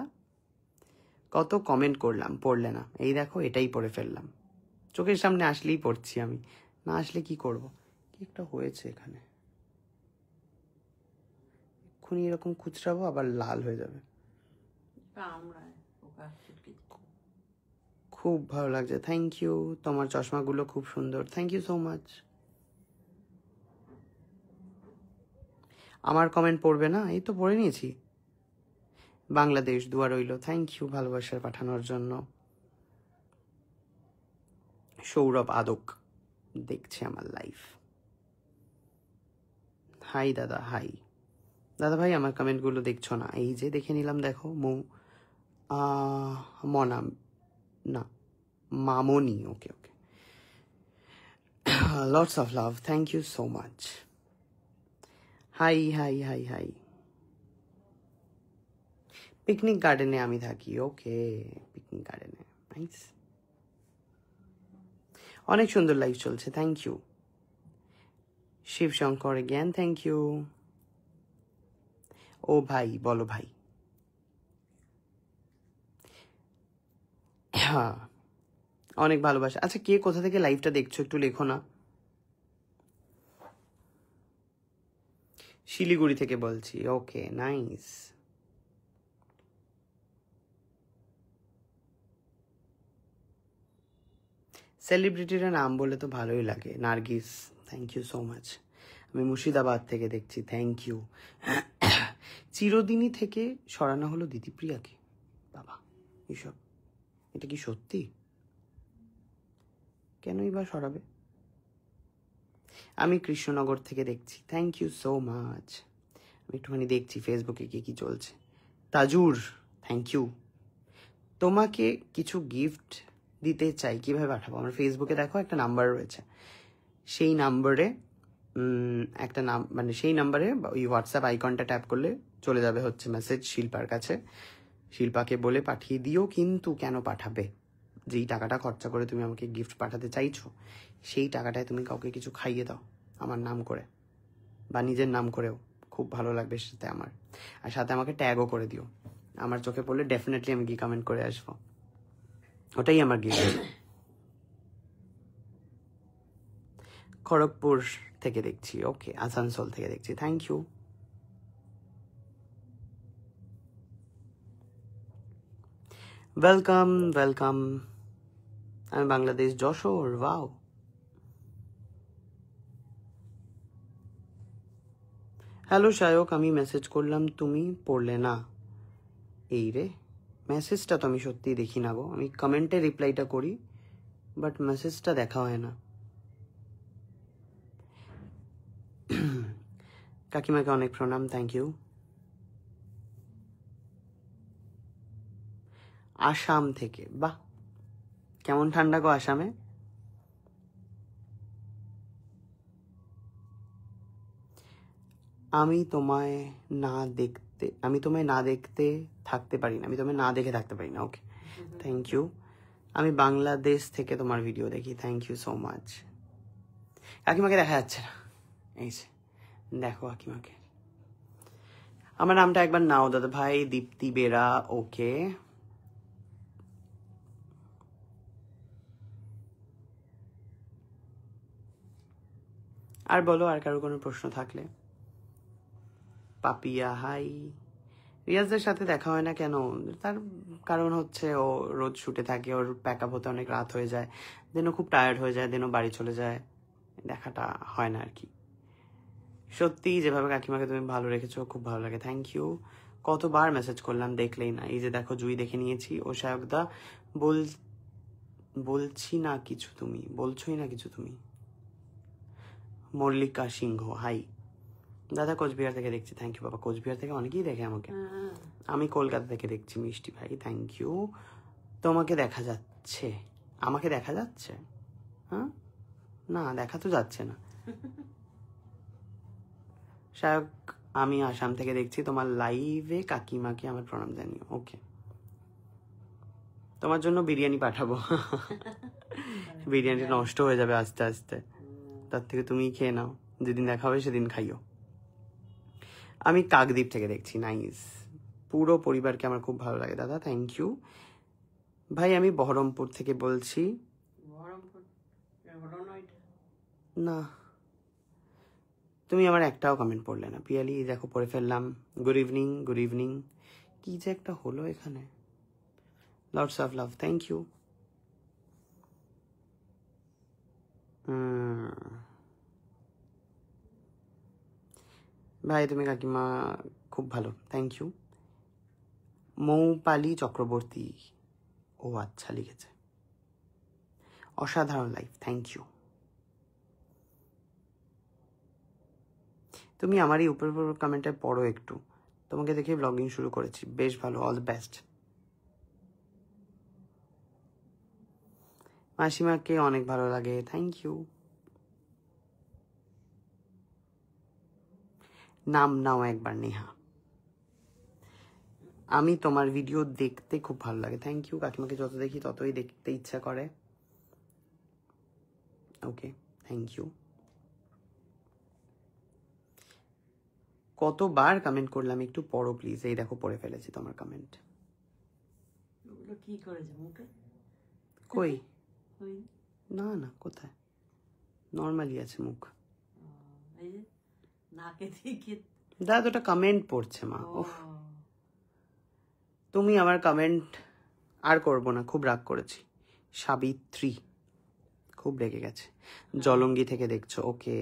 কত কমেন্ট করলাম, পড়লে না। এই দেখো, এটাই পড়ে ফেললাম। চোখের সামনে আসলেই পড়ছি আমি, না আসলে কি করব? কি একটা হয়েছে এখানে, এক্ষুনি এরকম খুচরাবো আবার লাল হয়ে যাবে। খুব ভালো লাগছে, থ্যাংক ইউ। তোমার চশমাগুলো খুব সুন্দর, থ্যাংক ইউ সো মাচ। আমার কমেন্ট পড়বে না? এই তো পড়ে নিয়েছি। বাংলাদেশ দুয়া রইল, থ্যাংক ইউ ভালোবাসার পাঠানোর জন্য। সৌরভ আদক দেখছে আমার লাইফ। হাই দাদা, হাই দাদা ভাই। আমার কমেন্টগুলো দেখছো না? এই যে দেখে নিলাম, দেখো। মনাম না, মামনি, okay okay. Lots of love, thank you so much. Hi hi hi hi. Picnic গার্ডেনে আমি থাকি, ওকে। পিকনিক গার্ডেনে, নাইস। অনেক সুন্দর লাইভ চলছে, থ্যাংক ইউ। শিবশঙ্কর জ্ঞান, থ্যাংক ইউ। ও ভাই, বলো ভাই। হ্যাঁ, অনেক ভালোবাসা। আচ্ছা, কে কোথা থেকে লাইভটা দেখছো একটু লেখো না। শিলিগুড়ি থেকে বলছি, ওকে, নাইস। সেলিব্রিটিরা নাম বলে তো ভালোই লাগে। Nargis, thank you so much. আমি মুর্শিদাবাদ থেকে দেখছি, থ্যাংক ইউ। চিরদিনই থেকে সরানো হলো দিদিপ্রিয়াকে। বাবা, এসব এটা কি সত্যি? কেনই বা সরাবে? আমি কৃষ্ণনগর থেকে দেখছি, থ্যাংক ইউ সো মাচ। আমি একটুখানি দেখছি ফেসবুকে কি চলছে। তাজুর, থ্যাংক ইউ। তোমাকে কিছু গিফট দিতে চাই, কিভাবে পাঠাবো? আমার ফেসবুকে দেখো একটা নাম্বার রয়েছে, সেই নাম্বারে একটা নাম মানে সেই নাম্বারে ওই হোয়াটসঅ্যাপ আইকনটা ট্যাপ করলে চলে যাবে হচ্ছে মেসেজ শিল্পার কাছে। শিল্পাকে বলে পাঠিয়ে দিও, কিন্তু কেন পাঠাবে? যেই টাকাটা খরচা করে তুমি আমাকে গিফট পাঠাতে চাইছো, সেই টাকাটায় তুমি কাউকে কিছু খাইয়ে দাও আমার নাম করে, বা নিজের নাম করেও, খুব ভালো লাগবে সাথে আমার। আর সাথে আমাকে ট্যাগও করে দিও, আমার চোখে পড়লে ডেফিনেটলি আমি গিয়ে কমেন্ট করে আসবো। ওটাই আমার গিফট। খড়গপুর থেকে দেখছি, ওকে, আসানসোল থেকে দেখছি, থ্যাংক ইউ। Welcome welcome. আমি বাংলাদেশ, যশোর, ওয়াও। হ্যালো শায়ক, আমি মেসেজ করলাম তুমি পড়লে না। এই রে, মেসেজটা তো আমি সত্যিই দেখি না গো, আমি কমেন্টে রিপ্লাইটা করি বাট মেসেজটা দেখা হয় না। কাকিমাকে অনেক প্রণাম, থ্যাংক ইউ। আসাম থেকে, বাহ, কেমন ঠান্ডা গো আসামে? আমি তোমায় না দেখতে থাকতে পারি না, আমি তোমায় না দেখে থাকতে পারি না, ওকে, থ্যাংক ইউ। আমি বাংলাদেশ থেকে তোমার ভিডিও দেখি, থ্যাংক ইউ সো মাচ। কাকিমাকে দেখা যাচ্ছে না, এই যে দেখো কাকিমাকে। আমার নামটা একবার নাও দাদা ভাই। দীপ্তি বেরা, ওকে। আর বলো, আর কারো কোনো প্রশ্ন থাকলে। পাপিয়া, হাই। রিয়াজদের সাথে দেখা হয় না কেন? তার কারণ হচ্ছে ও রোজ শুটে থাকে, ওর প্যাক আপ হতে অনেক রাত হয়ে যায়, দেনও খুব টায়ার্ড হয়ে যায়, দেনও বাড়ি চলে যায়, দেখাটা হয় না আর কি। সত্যি যেভাবে কাকিমাকে তুমি ভালো রেখেছো, খুব ভালো লাগে, থ্যাংক ইউ। কতবার মেসেজ করলাম, দেখলেই না। এই যে দেখো, জুই দেখে নিয়েছি। ও শায়কদা বলছোই না কিছু তুমি। মল্লিকা সিংহ, হাই দাদা, কোচবিহার থেকে দেখছি, থ্যাংক ইউ বাবা। কোচবিহার থেকে অনেকেই দেখে আমাকে। আমি কলকাতা থেকে দেখছি, মিষ্টি ভাই, থ্যাংক ইউ। তোমাকে দেখা যাচ্ছে, আমাকে দেখা যাচ্ছে? হ্যাঁ, না, দেখা তো যাচ্ছে না। শায়ক, আমি আসাম থেকে দেখছি তোমার লাইভে, কাকিমাকে আমার প্রণাম জানিও, ওকে। তোমার জন্য বিরিয়ানি পাঠাবো। বিরিয়ানি নষ্ট হয়ে যাবে আস্তে আস্তে, তার থেকে তুমিই খেয়ে নাও, যেদিন দেখা হবে সেদিন খাইও। আমি কাকদ্বীপ থেকে দেখছি, নাইস। পুরো পরিবারকে আমার খুব ভালো লাগে দাদা, থ্যাংক ইউ ভাই। আমি বহরমপুর থেকে বলছি। না, তুমি আমার একটাও কমেন্ট পড়লে না পিয়ালি, দেখো পড়ে ফেললাম। Good evening. কি যে একটা হলো এখানে। Lords of love, thank you. ভাই তুমি কাকিমা খুব ভালো, থ্যাংক ইউ। মৌপালি চক্রবর্তী, ও আচ্ছা, লিখেছে অসাধারণ লাইফ, থ্যাংক ইউ। তুমি আমার এই উপর কমেন্টে পড়ো একটু, তোমাকে দেখে ব্লগিং শুরু করেছি, বেশ ভালো, অল দ্য বেস্ট। মাসিমাকে অনেক ভালো লাগে, থ্যাংক ইউ। নাম নাও একবার, নেহা। আমি তোমার ভিডিও দেখতে খুব ভালো লাগে, থ্যাংক ইউ। কাকিমাকে যত দেখি ততই দেখতে ইচ্ছা করে, ওকে, থ্যাংক ইউ। কতবার কমেন্ট করলাম, একটু পড়ো প্লিজ। এই দেখো, পড়ে ফেলেছি তোমার কমেন্ট। কি করেছে মুখে? কই? না না, কোথায়? নর্মালি আছে মুখ। নাকে দেখে দাদা ওটা কমেন্ট পড়ছে মা। উফ, তুমি আমার কমেন্ট আর করবো না, খুব রাগ করেছি। সাবিত্রী খুব রেগে গেছে। জলঙ্গি থেকে দেখছো, ওকে।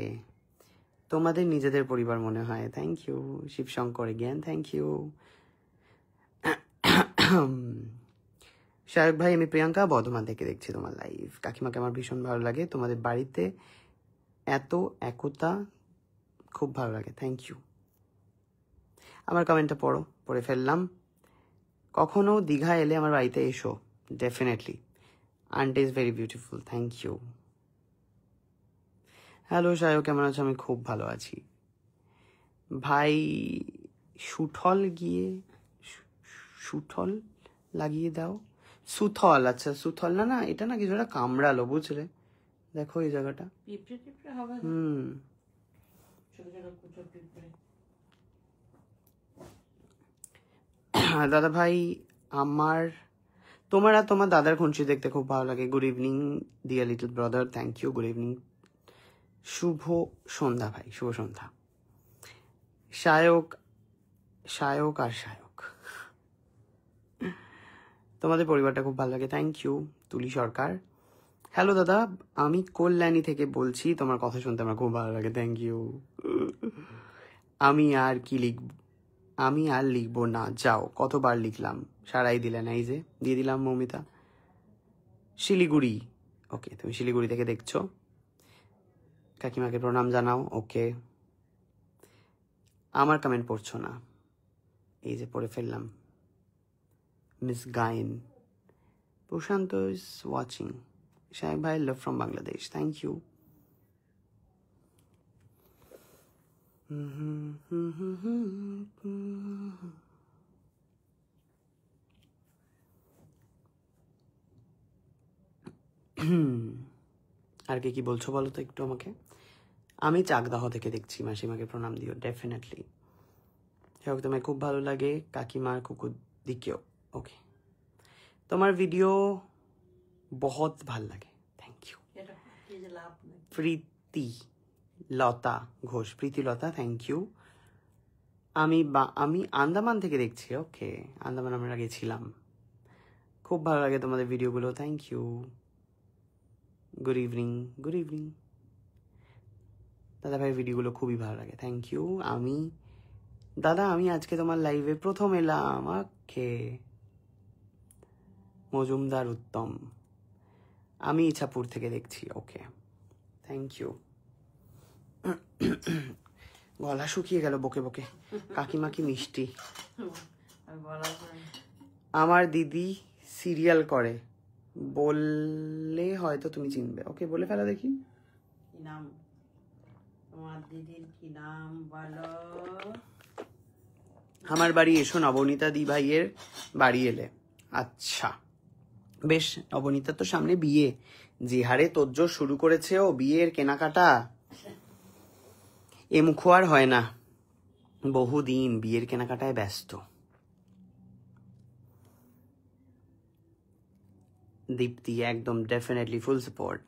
তোমাদের নিজেদের পরিবার মনে হয়, থ্যাংক ইউ। শিবশঙ্কর জ্ঞান, থ্যাংক ইউ। শায়ক ভাই, আমি প্রিয়াঙ্কা, বর্ধমান থেকে দেখছি তোমার লাইভ। কাকিমাকে আমার ভীষণ ভালো লাগে, তোমাদের বাড়িতে এত একতা খুব ভালো লাগে, থ্যাংক ইউ। আমার কমেন্টটা পড়ে ফেললাম। কখনো দীঘা এলে আমার বাড়িতে এসো, definitely. Aunty is very beautiful, thank you. Hello Sayak, কেমন আছো? আমি খুব ভালো আছি ভাই। সুঠল গিয়ে সুঠল লাগিয়ে দাও। সুথল, আচ্ছা সুথল না না, এটা না কিছু একটা কামড়ালো, বুঝলে? দেখো এই জায়গাটা। পিঁপড়ে টিপড়ে হবে না? ছোট ছোট কুচো পিঁপড়ে। দাদা ভাই, তোমার আর তোমার দাদার খুনসি দেখতে খুব ভালো লাগে। Good evening dear little brother, thank you. Good evening, শুভ সন্ধ্যা ভাই, শুভ সন্ধ্যা। সায়ক আর সায়ক, তোমাদের পরিবারটা খুব ভালো লাগে, থ্যাংক ইউ। তুলি সরকার, হ্যালো দাদা, আমি কল্যাণী থেকে বলছি, তোমার কথা শুনতে আমার খুব ভালো লাগে, থ্যাংক ইউ। আমি আর লিখবো না, যাও, কতবার লিখলাম, সারাই দিলে না, এই যে দিয়ে দিলাম। মৌমিতা শিলিগুড়ি, ওকে, তুমি শিলিগুড়ি থেকে দেখছো। কাকিমাকে প্রণাম জানাও, ওকে। আমার কমেন্ট পড়ছো না, এই যে পড়ে ফেললাম। Miss Gayen, Prashanta is watching. Shaheb ভাই, love from Bangladesh, thank you. আর কি বলছো বলো তো একটু আমাকে। আমি চাকদাহ থেকে দেখছি, মাসিমাকে প্রণাম দিও, ডেফিনেটলি। যাই তোমায় খুব ভালো লাগে, কাকিমার কুকুর দিকেও, ওকে। তোমার ভিডিও বহুত ভাল লাগে, thank you. Priti Lata Ghosh, Pritilata, thank you. আমি আন্দামান থেকে দেখছি, ওকে। আন্দামান আমরা গেছিলাম, খুব ভালো লাগে তোমাদের ভিডিওগুলো, thank you. Good evening, good evening. দাদা ভাইয়ের ভিডিওগুলো খুবই ভালো লাগে, থ্যাংক ইউ। দাদা আমি আজকে তোমার লাইভে প্রথম এলাম, ওকে। মজুমদার উত্তম, আমি ইছাপুর থেকে দেখছি, ওকে, থ্যাংক ইউ। গলা শুকিয়ে গেল বকে বকে, কাকিমা কি মিষ্টি। আমার দিদি সিরিয়াল করে, বললে হয়তো তুমি চিনবে, ওকে, বলে ফেলা দেখি। কি নাম তোমার দিদির? কি নাম বলো? আমার বাড়ি এসো নবনীতা দি ভাইয়ের বাড়ি এলে। আচ্ছা বেশ, নবনীতা তো সামনে বিয়ে, যে হারে তোজ্জোর শুরু করেছে ও বিয়ের কেনাকাটা, এ মুখো আর হয় না, বহুদিন বিয়ের কেনাকাটায় ব্যস্ত। দীপ্তি, একদম ডেফিনেটলি ফুল সাপোর্ট।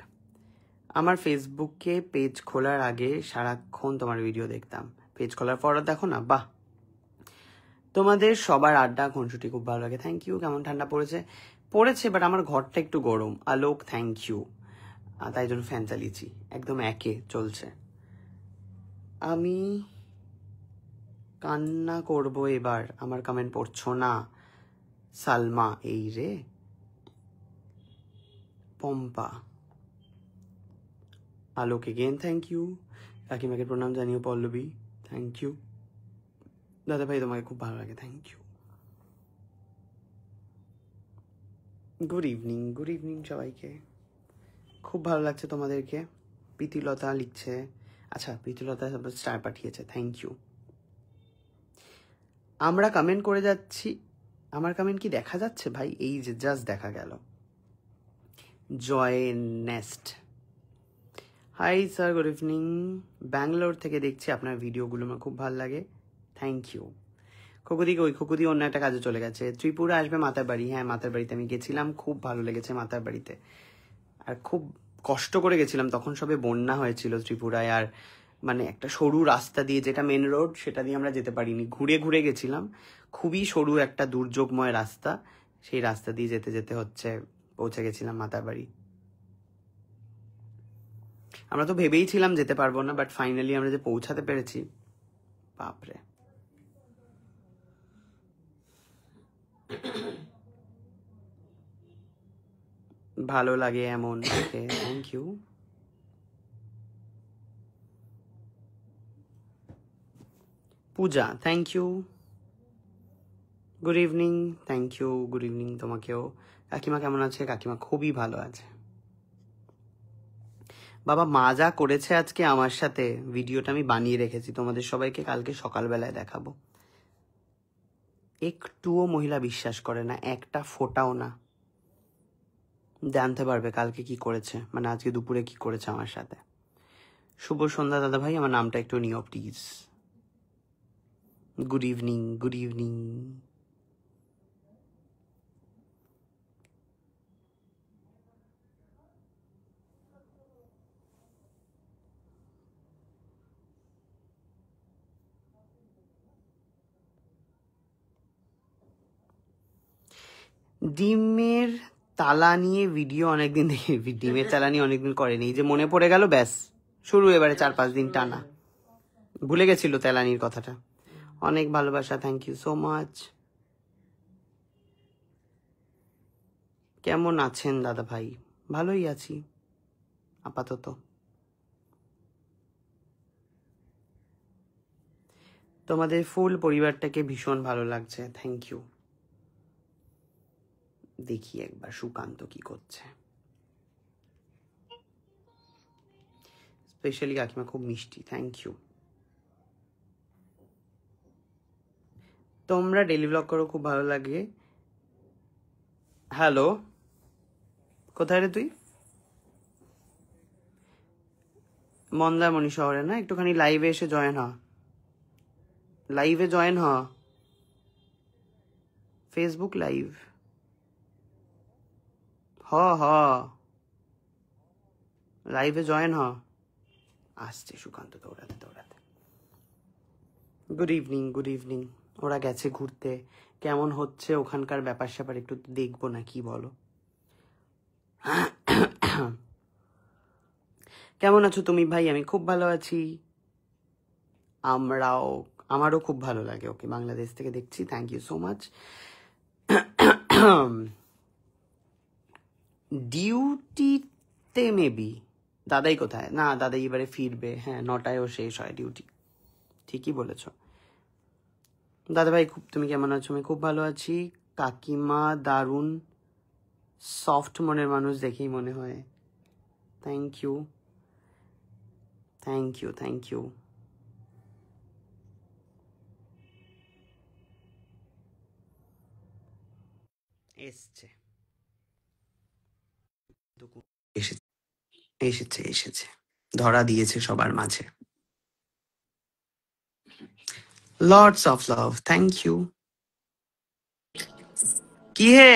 আমার ফেসবুকে পেজ খোলার আগে সারাক্ষণ তোমার ভিডিও দেখতাম, পেজ খোলার পর দেখো না, বাহ। তোমাদের সবার আড্ডা খুনসুটি খুব ভালো লাগে, থ্যাংক ইউ। কেমন ঠান্ডা পড়েছে, বাট আমার ঘরটা একটু গরম। আলোক, থ্যাংক ইউ, তাই জন্য ফ্যান চালিয়েছি, একদম একে চলছে। আমি কান্না করবো এবার, আমার কমেন্ট পড়ছো না। সালমা, এই রে। পম্পা, আলোক এগেন, থ্যাংক ইউ। কাকিমাকে প্রণাম জানিও, পল্লবী, থ্যাংক ইউ। দাদা ভাই তোমাকে খুব ভালো লাগে, thank you. Good evening, good evening সবাইকে, খুব ভালো লাগছে তোমাদেরকে। প্রীতিলতা লিখছে, আচ্ছা প্রীতিলতা স্টার পাঠিয়েছে, থ্যাংক ইউ। আমরা কমেন্ট করে যাচ্ছি, আমার কমেন্ট কি দেখা যাচ্ছে ভাই? এই যে জাস্ট দেখা গেল। Joy nest, hi sir, good evening, Bangalore থেকে দেখছি আপনার ভিডিওগুলো, আমার খুব ভালো লাগে, থ্যাংক ইউ। খকুদি অন্য একটা কাজে চলে গেছে। ত্রিপুরা আসবে মাতার বাড়ি, হ্যাঁ মাতার বাড়িতে আমি গেছিলাম, খুব ভালো লেগেছে মাতার বাড়িতে, আর খুব কষ্ট করে গেছিলাম, তখন সবে বন্যা হয়েছিল ত্রিপুরায়, আর মানে একটা সরু রাস্তা দিয়ে, যেটা মেন রোড সেটা দিয়ে আমরা যেতে পারিনি, ঘুরে ঘুরে গেছিলাম, খুবই সরু একটা দুর্যোগময় রাস্তা, সেই রাস্তা দিয়ে যেতে যেতে পৌঁছে গেছিলাম মাতার বাড়ি। আমরা তো ভেবেইছিলাম যেতে পারবো না, বাট ফাইনালি আমরা যে পৌঁছাতে পেরেছি, বাপরে। ভালো লাগে এমন, okay, thank you. Puja, thank you. Good evening, thank you, good evening তোমাকেও। কাকিমা কেমন আছে? কাকিমা খুবই ভালো আছে। বাবা মা যা করেছে আজকে আমার সাথে, ভিডিওটা আমি বানিয়ে রেখেছি, তোমাদের সবাইকে কালকে সকালবেলায় দেখাবো। একটুও মহিলা বিশ্বাস করে না, একটা ফোঁটাও না। জানতে পারবে কালকে কি করেছে, মানে আজকে দুপুরে কি করেছে আমার সাথে। শুভ সন্ধ্যা দাদা ভাই, আমার নামটা একটু নিও please. Good evening, good evening. ডিমের তালা নিয়ে ভিডিও অনেকদিন দেখি, ডিমের তালা নিয়ে অনেকদিন করেনি, এই যে মনে পড়ে গেল, ব্যাস শুরু এবারে 4-5 দিন টানা। ভুলে গেছিল তেলানির কথাটা। অনেক ভালোবাসা, থ্যাংক ইউ সো মাচ। কেমন আছেন দাদা ভাই? ভালোই আছি আপাতত। তোমাদের ফুল পরিবারটাকে ভীষণ ভালো লাগছে, থ্যাংক ইউ। দেখি একবার সুকান্ত কি করছে। স্পেশালি কাকিমা খুব মিষ্টি, থ্যাংক ইউ। তোমরা ডেলি ব্লগ করো, খুব ভালো লাগে। হ্যালো, কোথায় রে তুই? মন্দারমণি শহরে না? একটুখানি লাইভে এসে জয়েন হ, লাইভে জয়েন হ, ফেসবুক লাইভ হ হ, লাইভে জয়েন হ। আসছে সুকান্ত দৌড়াতে দৌড়াতে। Good evening, good evening. ওরা গেছে ঘুরতে, কেমন হচ্ছে ওখানকার ব্যাপার স্যাপার একটু দেখবো না, কি বলো? কেমন আছো তুমি ভাই? আমি খুব ভালো আছি। আমারও খুব ভালো লাগে। ওকে, বাংলাদেশ থেকে দেখছি, থ্যাংক ইউ সো মাচ। ডিউটিতে মেবি। দাদাই কোথায়? না, দাদাই এবারে ফিরবে, হ্যাঁ 9টায়ও শেষ হয় ডিউটি। ঠিকই বলেছ দাদা ভাই। তুমি কেমন আছো? আমি খুব ভালো আছি। কাকিমা দারুণ সফট মনের মানুষ দেখেই মনে হয়। Thank you, thank you, thank you. এসছে এসেছে এসেছে, ধরা দিয়েছে সবার মাঝে। Lords of love, thank you. কি হে,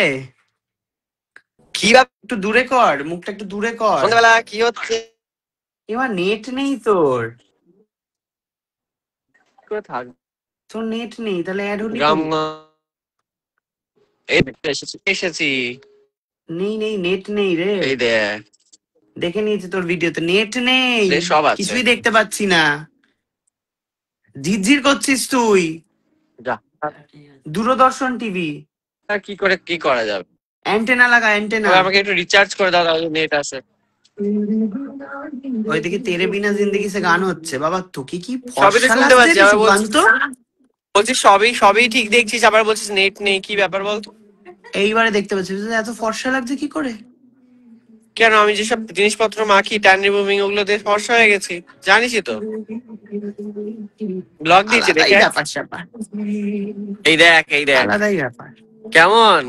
কি ব্যাপার? একটু দূরে কর, মুখটা একটু দূরে কর। সন্ধ্যাবেলা কি হচ্ছে? এবার নেট নেই তোর? করে থাক তোর নেট নেই, তাহলে অ্যাড হলি গ্রাম। কই? এই এসেছি। নেই নেই, নেট নেই রে। এই দে দেখে নিয়েছি তোর ভিডিওতে, নেট নেই, সব আছে। কিছুই দেখতে পাচ্ছি না। ঝিরঝির করছিস তুই। যা, দূরদর্শন টিভি আর কি করা যাবে? অ্যান্টেনা লাগা, অ্যান্টেনা। তবে আমাকে একটু রিচার্জ করে দাও, তাহলে নেট আছে। ওইদিকে তেরে বিনা জিন্দেগি সে গান হচ্ছে। বাবা তোকে কি সবই তো ফর্সা শুনতে লাগছে পাচ্ছি, রে আবার সুকান্ত। বলছিস সবই ঠিক দেখছিস, আবার বলছিস নেট নেই, কি ব্যাপার বলতো? এইবারে দেখতে পাচ্ছি, এত ফর্সা লাগছে কি করে? কেন, আমি যেসব জিনিসপত্র মাখি ট্যান রিমুভিং, ওগুলো দিয়ে ফর্সা হয়ে গেছি, জানিসই তো। ব্লগ দিয়েছি আলাদাই দেখে। ব্যাপার স্যাপার, এই দেখ আলাদাই ব্যাপার। কেমন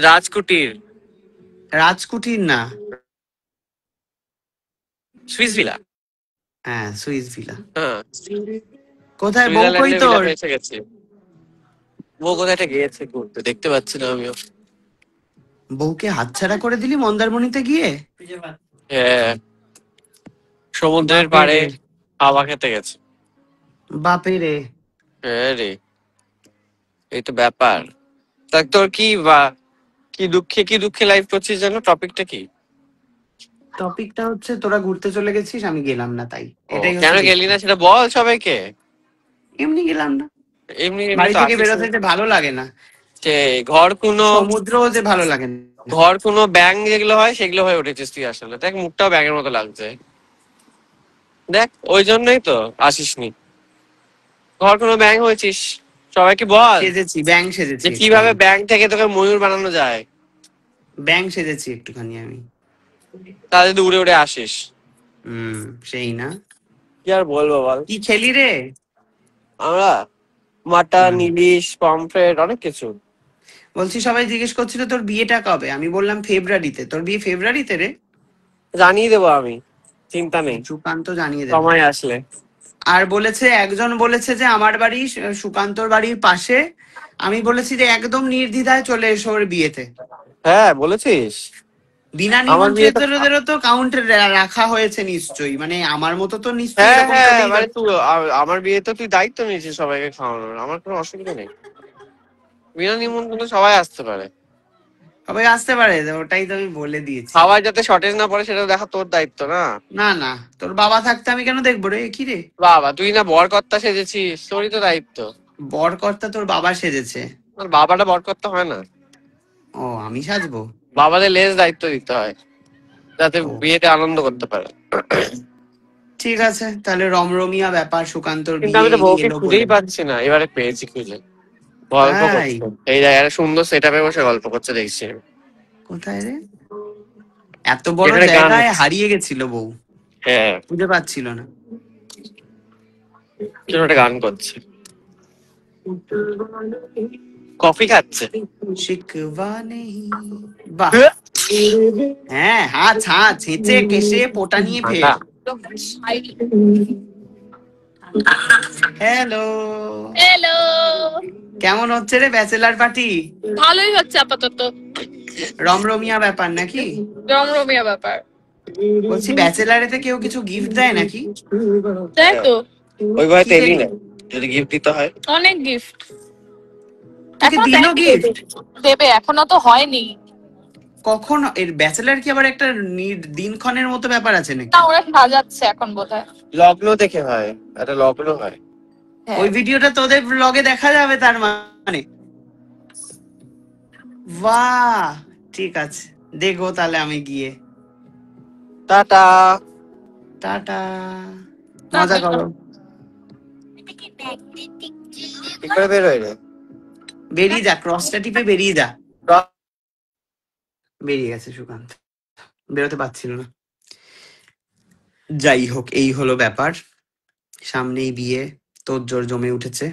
রাজকুটির, রাজকুটির না, সুইস ভিলা। হ্যাঁ সুইস ভিলা। হ্যাঁ, কোথায় বউ কই সুইজারল্যান্ডে তোর? ভিলা এসে গেছে। ও কোথায় একটা গিয়েছে ঘুরতে, দেখতে পাচ্ছি না আমিও। বউকে হাতছাড়া করে দিলি মন্দারমণিতে গিয়ে? হ্যাঁ, সমুদ্রের পাড়ে হাওয়া খেতে গেছে। বাপে রে। হ্যাঁ রে, এই তো ব্যাপার। তা তোর কি দুঃখে লাইভ করছিস জানো? টপিকটা কি? টপিকটা হচ্ছে তোরা ঘুরতে চলে গেছিস, আমি গেলাম না, তাই এটাই কেন হচ্ছে গেলি না সেটা বল সবাইকে। এমনি গেলাম না, এমনি বাড়ি তো থেকে আসিস বেরোতে না। যে ভালো লাগে না, যে ঘর কোনো সমুদ্রও যে ভালো লাগে না। ব্যাং যেগুলো হয় সেগুলো হয়ে উঠেছিস তুই আসলে। দেখ মুখটাও ব্যাঙের মতো লাগছে, দেখ ওই জন্যই তো আসিসনি। ঘর কোনো ব্যাং হয়েছিস, সবাইকে বল সেজেছি, ব্যাং সেজেছি, যে কিভাবে ব্যাং থেকে তোকে ময়ূর বানানো যায়। ব্যাং সেজেছি একটুখানি আমি। তাহলে যদি উড়ে উড়ে আসিস। সেই না। কি আর বলবো বল। কি খেলি রে? আমরা মাটন, হুম। ইলিশ, পমফ্রেট, অনেক কিছু। বলছি সবাই জিজ্ঞেস করছিল তোর বিয়েটা কবে, আমি বললাম ফেব্রুয়ারিতে। তোর বিয়ে ফেব্রুয়ারিতে রে? জানিয়ে দেবো আমি, চিন্তা নেই, সুকান্ত জানিয়ে দেবে। সময় আসলে। আর বলেছে, একজন বলেছে যে আমার বাড়ি সুকান্তর বাড়ির পাশে। আমি বলেছি যে একদম নির্দ্বিধায় চলে এসো ওর বিয়েতে। হ্যাঁ বলেছিস। বিনা আমার বিয়েতে, নিমন্ত্রিতদেরও তো কাউন্ট রাখা হয়েছে নিশ্চয়ই, মানে আমার মতো তো নিশ্চয়ই হ্যাঁ এরকম হ্যাঁ, চলেই মানে তুই আমার বিয়েতে তুই দায়িত্ব নিয়েছিস সবাইকে খাওয়ানোর, আমার কোনো অসুবিধা নেই। বিনা নিমন্ত্রণে সবাই আসতে পারে। সবাই আসতে পারে, ওটাই তো আমি বলে দিয়েছি। খাবার যাতে শর্টেজ না পড়ে সেটা দেখা তোর দায়িত্ব না। না না, তোর বাবা থাকতে আমি কেন দেখবো রে? কি রে, বাবা, তুই না বরকর্তা সেজেছিস, তোরই তো দায়িত্ব। বরকর্তা তোর বাবা সেজেছে? আর বাবাটা বরকর্তা হয় না? ও, আমি সাজবো? বাবাদের লেস দায়িত্ব দিতে হয়, যাতে ও বিয়েতে আনন্দ করতে পারে। ঠিক আছে, তাহলে রমরমিয়া ব্যাপার, সুকান্তর কিন্তু বিয়ে আমি তো এই বউকে এলো বলে। খুঁজেই পাচ্ছি না, এবারে পেয়েছি খুঁজে। গল্প তাই? করছে এই জায়গায়, সুন্দর সেট আপে বসে গল্প করছে দেখছি আমি। কোথায় রে? এত বড় এখানে গান জায়গায় হচ্ছে। হারিয়ে গেছিল বউ, হ্যাঁ, খুঁজে পাচ্ছিল না। কেন একটা গান করছে, কফি খাচ্ছে। শিকবা নেই। বাহ। হ্যাঁ, হাত হাত ছেঁচে কেশে পোটা নিয়ে ফের। ঠান্ডা। হ্যালো। হ্যালো। কেমন হচ্ছে রে ব্যাচেলার পার্টি? ভালোই হচ্ছে আপাতত। রমরমিয়া ব্যাপার নাকি? রমরমিয়া ব্যাপার। বলছি ব্যাচেলারেতে কেউ কিছু গিফট দেয় নাকি? তাই তো, ওই ঘরে কি তেলই দেখি? নেই, যদি গিফট দিতে হয়। অনেক গিফট। তোকে এখনো দিল দেয়নি, গিফট? দেবে, এখনো তো হয়নি। কখন এর ব্যাচেলার কি আবার একটা দিনক্ষণের মতো ব্যাপার আছে নাকি? না, ওরা সাজাচ্ছে এখন বোধহয়। লগ্ন দেখে হয়, একটা লগ্ন হয়। ওই ভিডিওটা তোদের ব্লগে দেখা যাবে তার মানে? বাহ, ঠিক আছে, দেখবো তাহলে আমি গিয়ে। টাটা। টাটা, মজা করো। কি করে বেরোয় রে? বেরিয়ে যা, ক্রসটা টিপে বেরিয়ে যা। বেরিয়ে গেছে সুকান্ত, বেরোতে পারছিল না। যাই হোক, এই হলো ব্যাপার। সামনেই বিয়ে, তোড়জোড় জমে উঠেছে।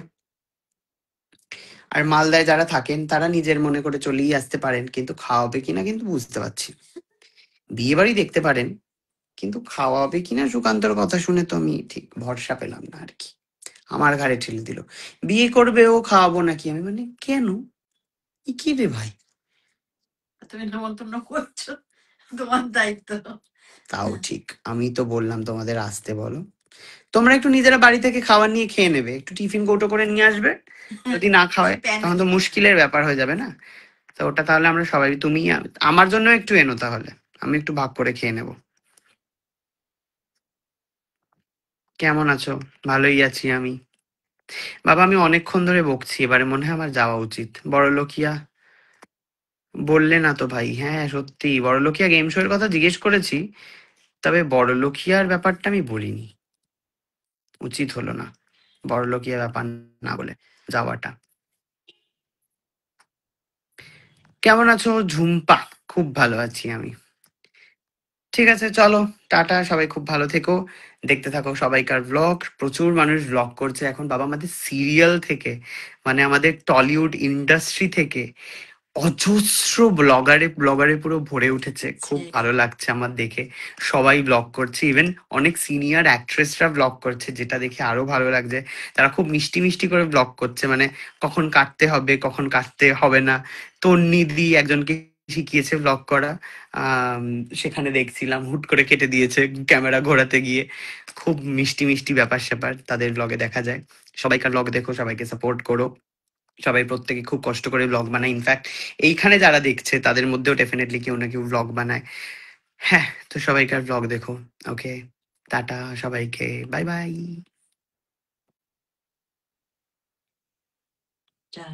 আর মালদায় যারা থাকেন তারা নিজের মনে করে চলেই আসতে পারেন, কিন্তু খাওয়াবে কিনা কিন্তু বুঝতে পারছি না। বিয়ে বাড়ি দেখতে পারেন, কিন্তু খাওয়াবে কিনা সুকান্তর কথা শুনে তো আমি ঠিক ভরসা পেলাম না আর কি। আমার ঘাড়ে ঠেলে দিল, বিয়ে করবে ও, খাওয়াবো নাকি আমি? মানে কেন, কি রে ভাই? তুমি নেমন্তন্ন করছো, তোমার দায়িত্ব। তাও ঠিক, আমি তো বললাম তোমাদের আসতে বলো, তোমরা একটু নিজেরা বাড়ি থেকে খাবার নিয়ে খেয়ে নেবে, একটু টিফিন কৌটো করে নিয়ে আসবে। যদি না খাওয়ায় তখন তো মুশকিলের ব্যাপার হয়ে যাবে না? তো ওটা তাহলে আমরা সবাই, তুমি আমার জন্য একটু এনো, তাহলে আমি একটু ভাগ করে খেয়ে নেব। কেমন আছো? ভালোই আছি আমি। বাবা, আমি অনেকক্ষণ ধরে বকছি, এবারে মনে হয় আমার যাওয়া উচিত। বড়লোকিয়া বললে না তো ভাই? হ্যাঁ সত্যি, বড়লোকিয়া গেম শো এর কথা জিজ্ঞেস করেছি, তবে বড়লোকিয়ার ব্যাপারটা আমি বলিনি, উচিত হলো না বড়লোকিয়া ব্যাপার না বলে যাওয়াটা। কেমন আছো ঝুম্পা? খুব ভালো আছি আমি। ঠিক আছে, চলো, টাটা, সবাই খুব ভালো থেকো। দেখতে থাকো সবাইকার ব্লগ। প্রচুর মানুষ ব্লগ করছে এখন বাবা, আমাদের সিরিয়াল থেকে, মানে আমাদের টলিউড ইন্ডাস্ট্রি থেকে অজস্র ব্লগারে পুরো ভরে উঠেছে। খুব ভালো লাগছে আমার দেখে, সবাই ব্লগ করছে, ইভেন অনেক সিনিয়র অ্যাক্ট্রেসরা ব্লগ করছে, যেটা দেখে আরো ভালো লাগছে। তারা খুব মিষ্টি মিষ্টি করে ব্লগ করছে, মানে কখন কাটতে হবে কখন কাটতে হবে না। তন্নিদি একজনকে শিখিয়েছে ব্লগ করা, আহ সেখানে দেখছিলাম হুট করে কেটে দিয়েছে ক্যামেরা ঘোরাতে গিয়ে। খুব মিষ্টি মিষ্টি ব্যাপার স্যাপার তাদের ব্লগে দেখা যায়। সবাইকার ব্লগ দেখো, সবাইকে সাপোর্ট করো। সবাই প্রত্যেকে খুব কষ্ট করে ব্লগ বানায়, ইনফ্যাক্ট এইখানে যারা দেখছে তাদের মধ্যেও ডেফিনেটলি কেউ না কেউ ব্লগ বানায়। হ্যাঁ, তো সবাইকার ব্লগ দেখো। ওকে, টাটা সবাইকে, বাই বাই। যা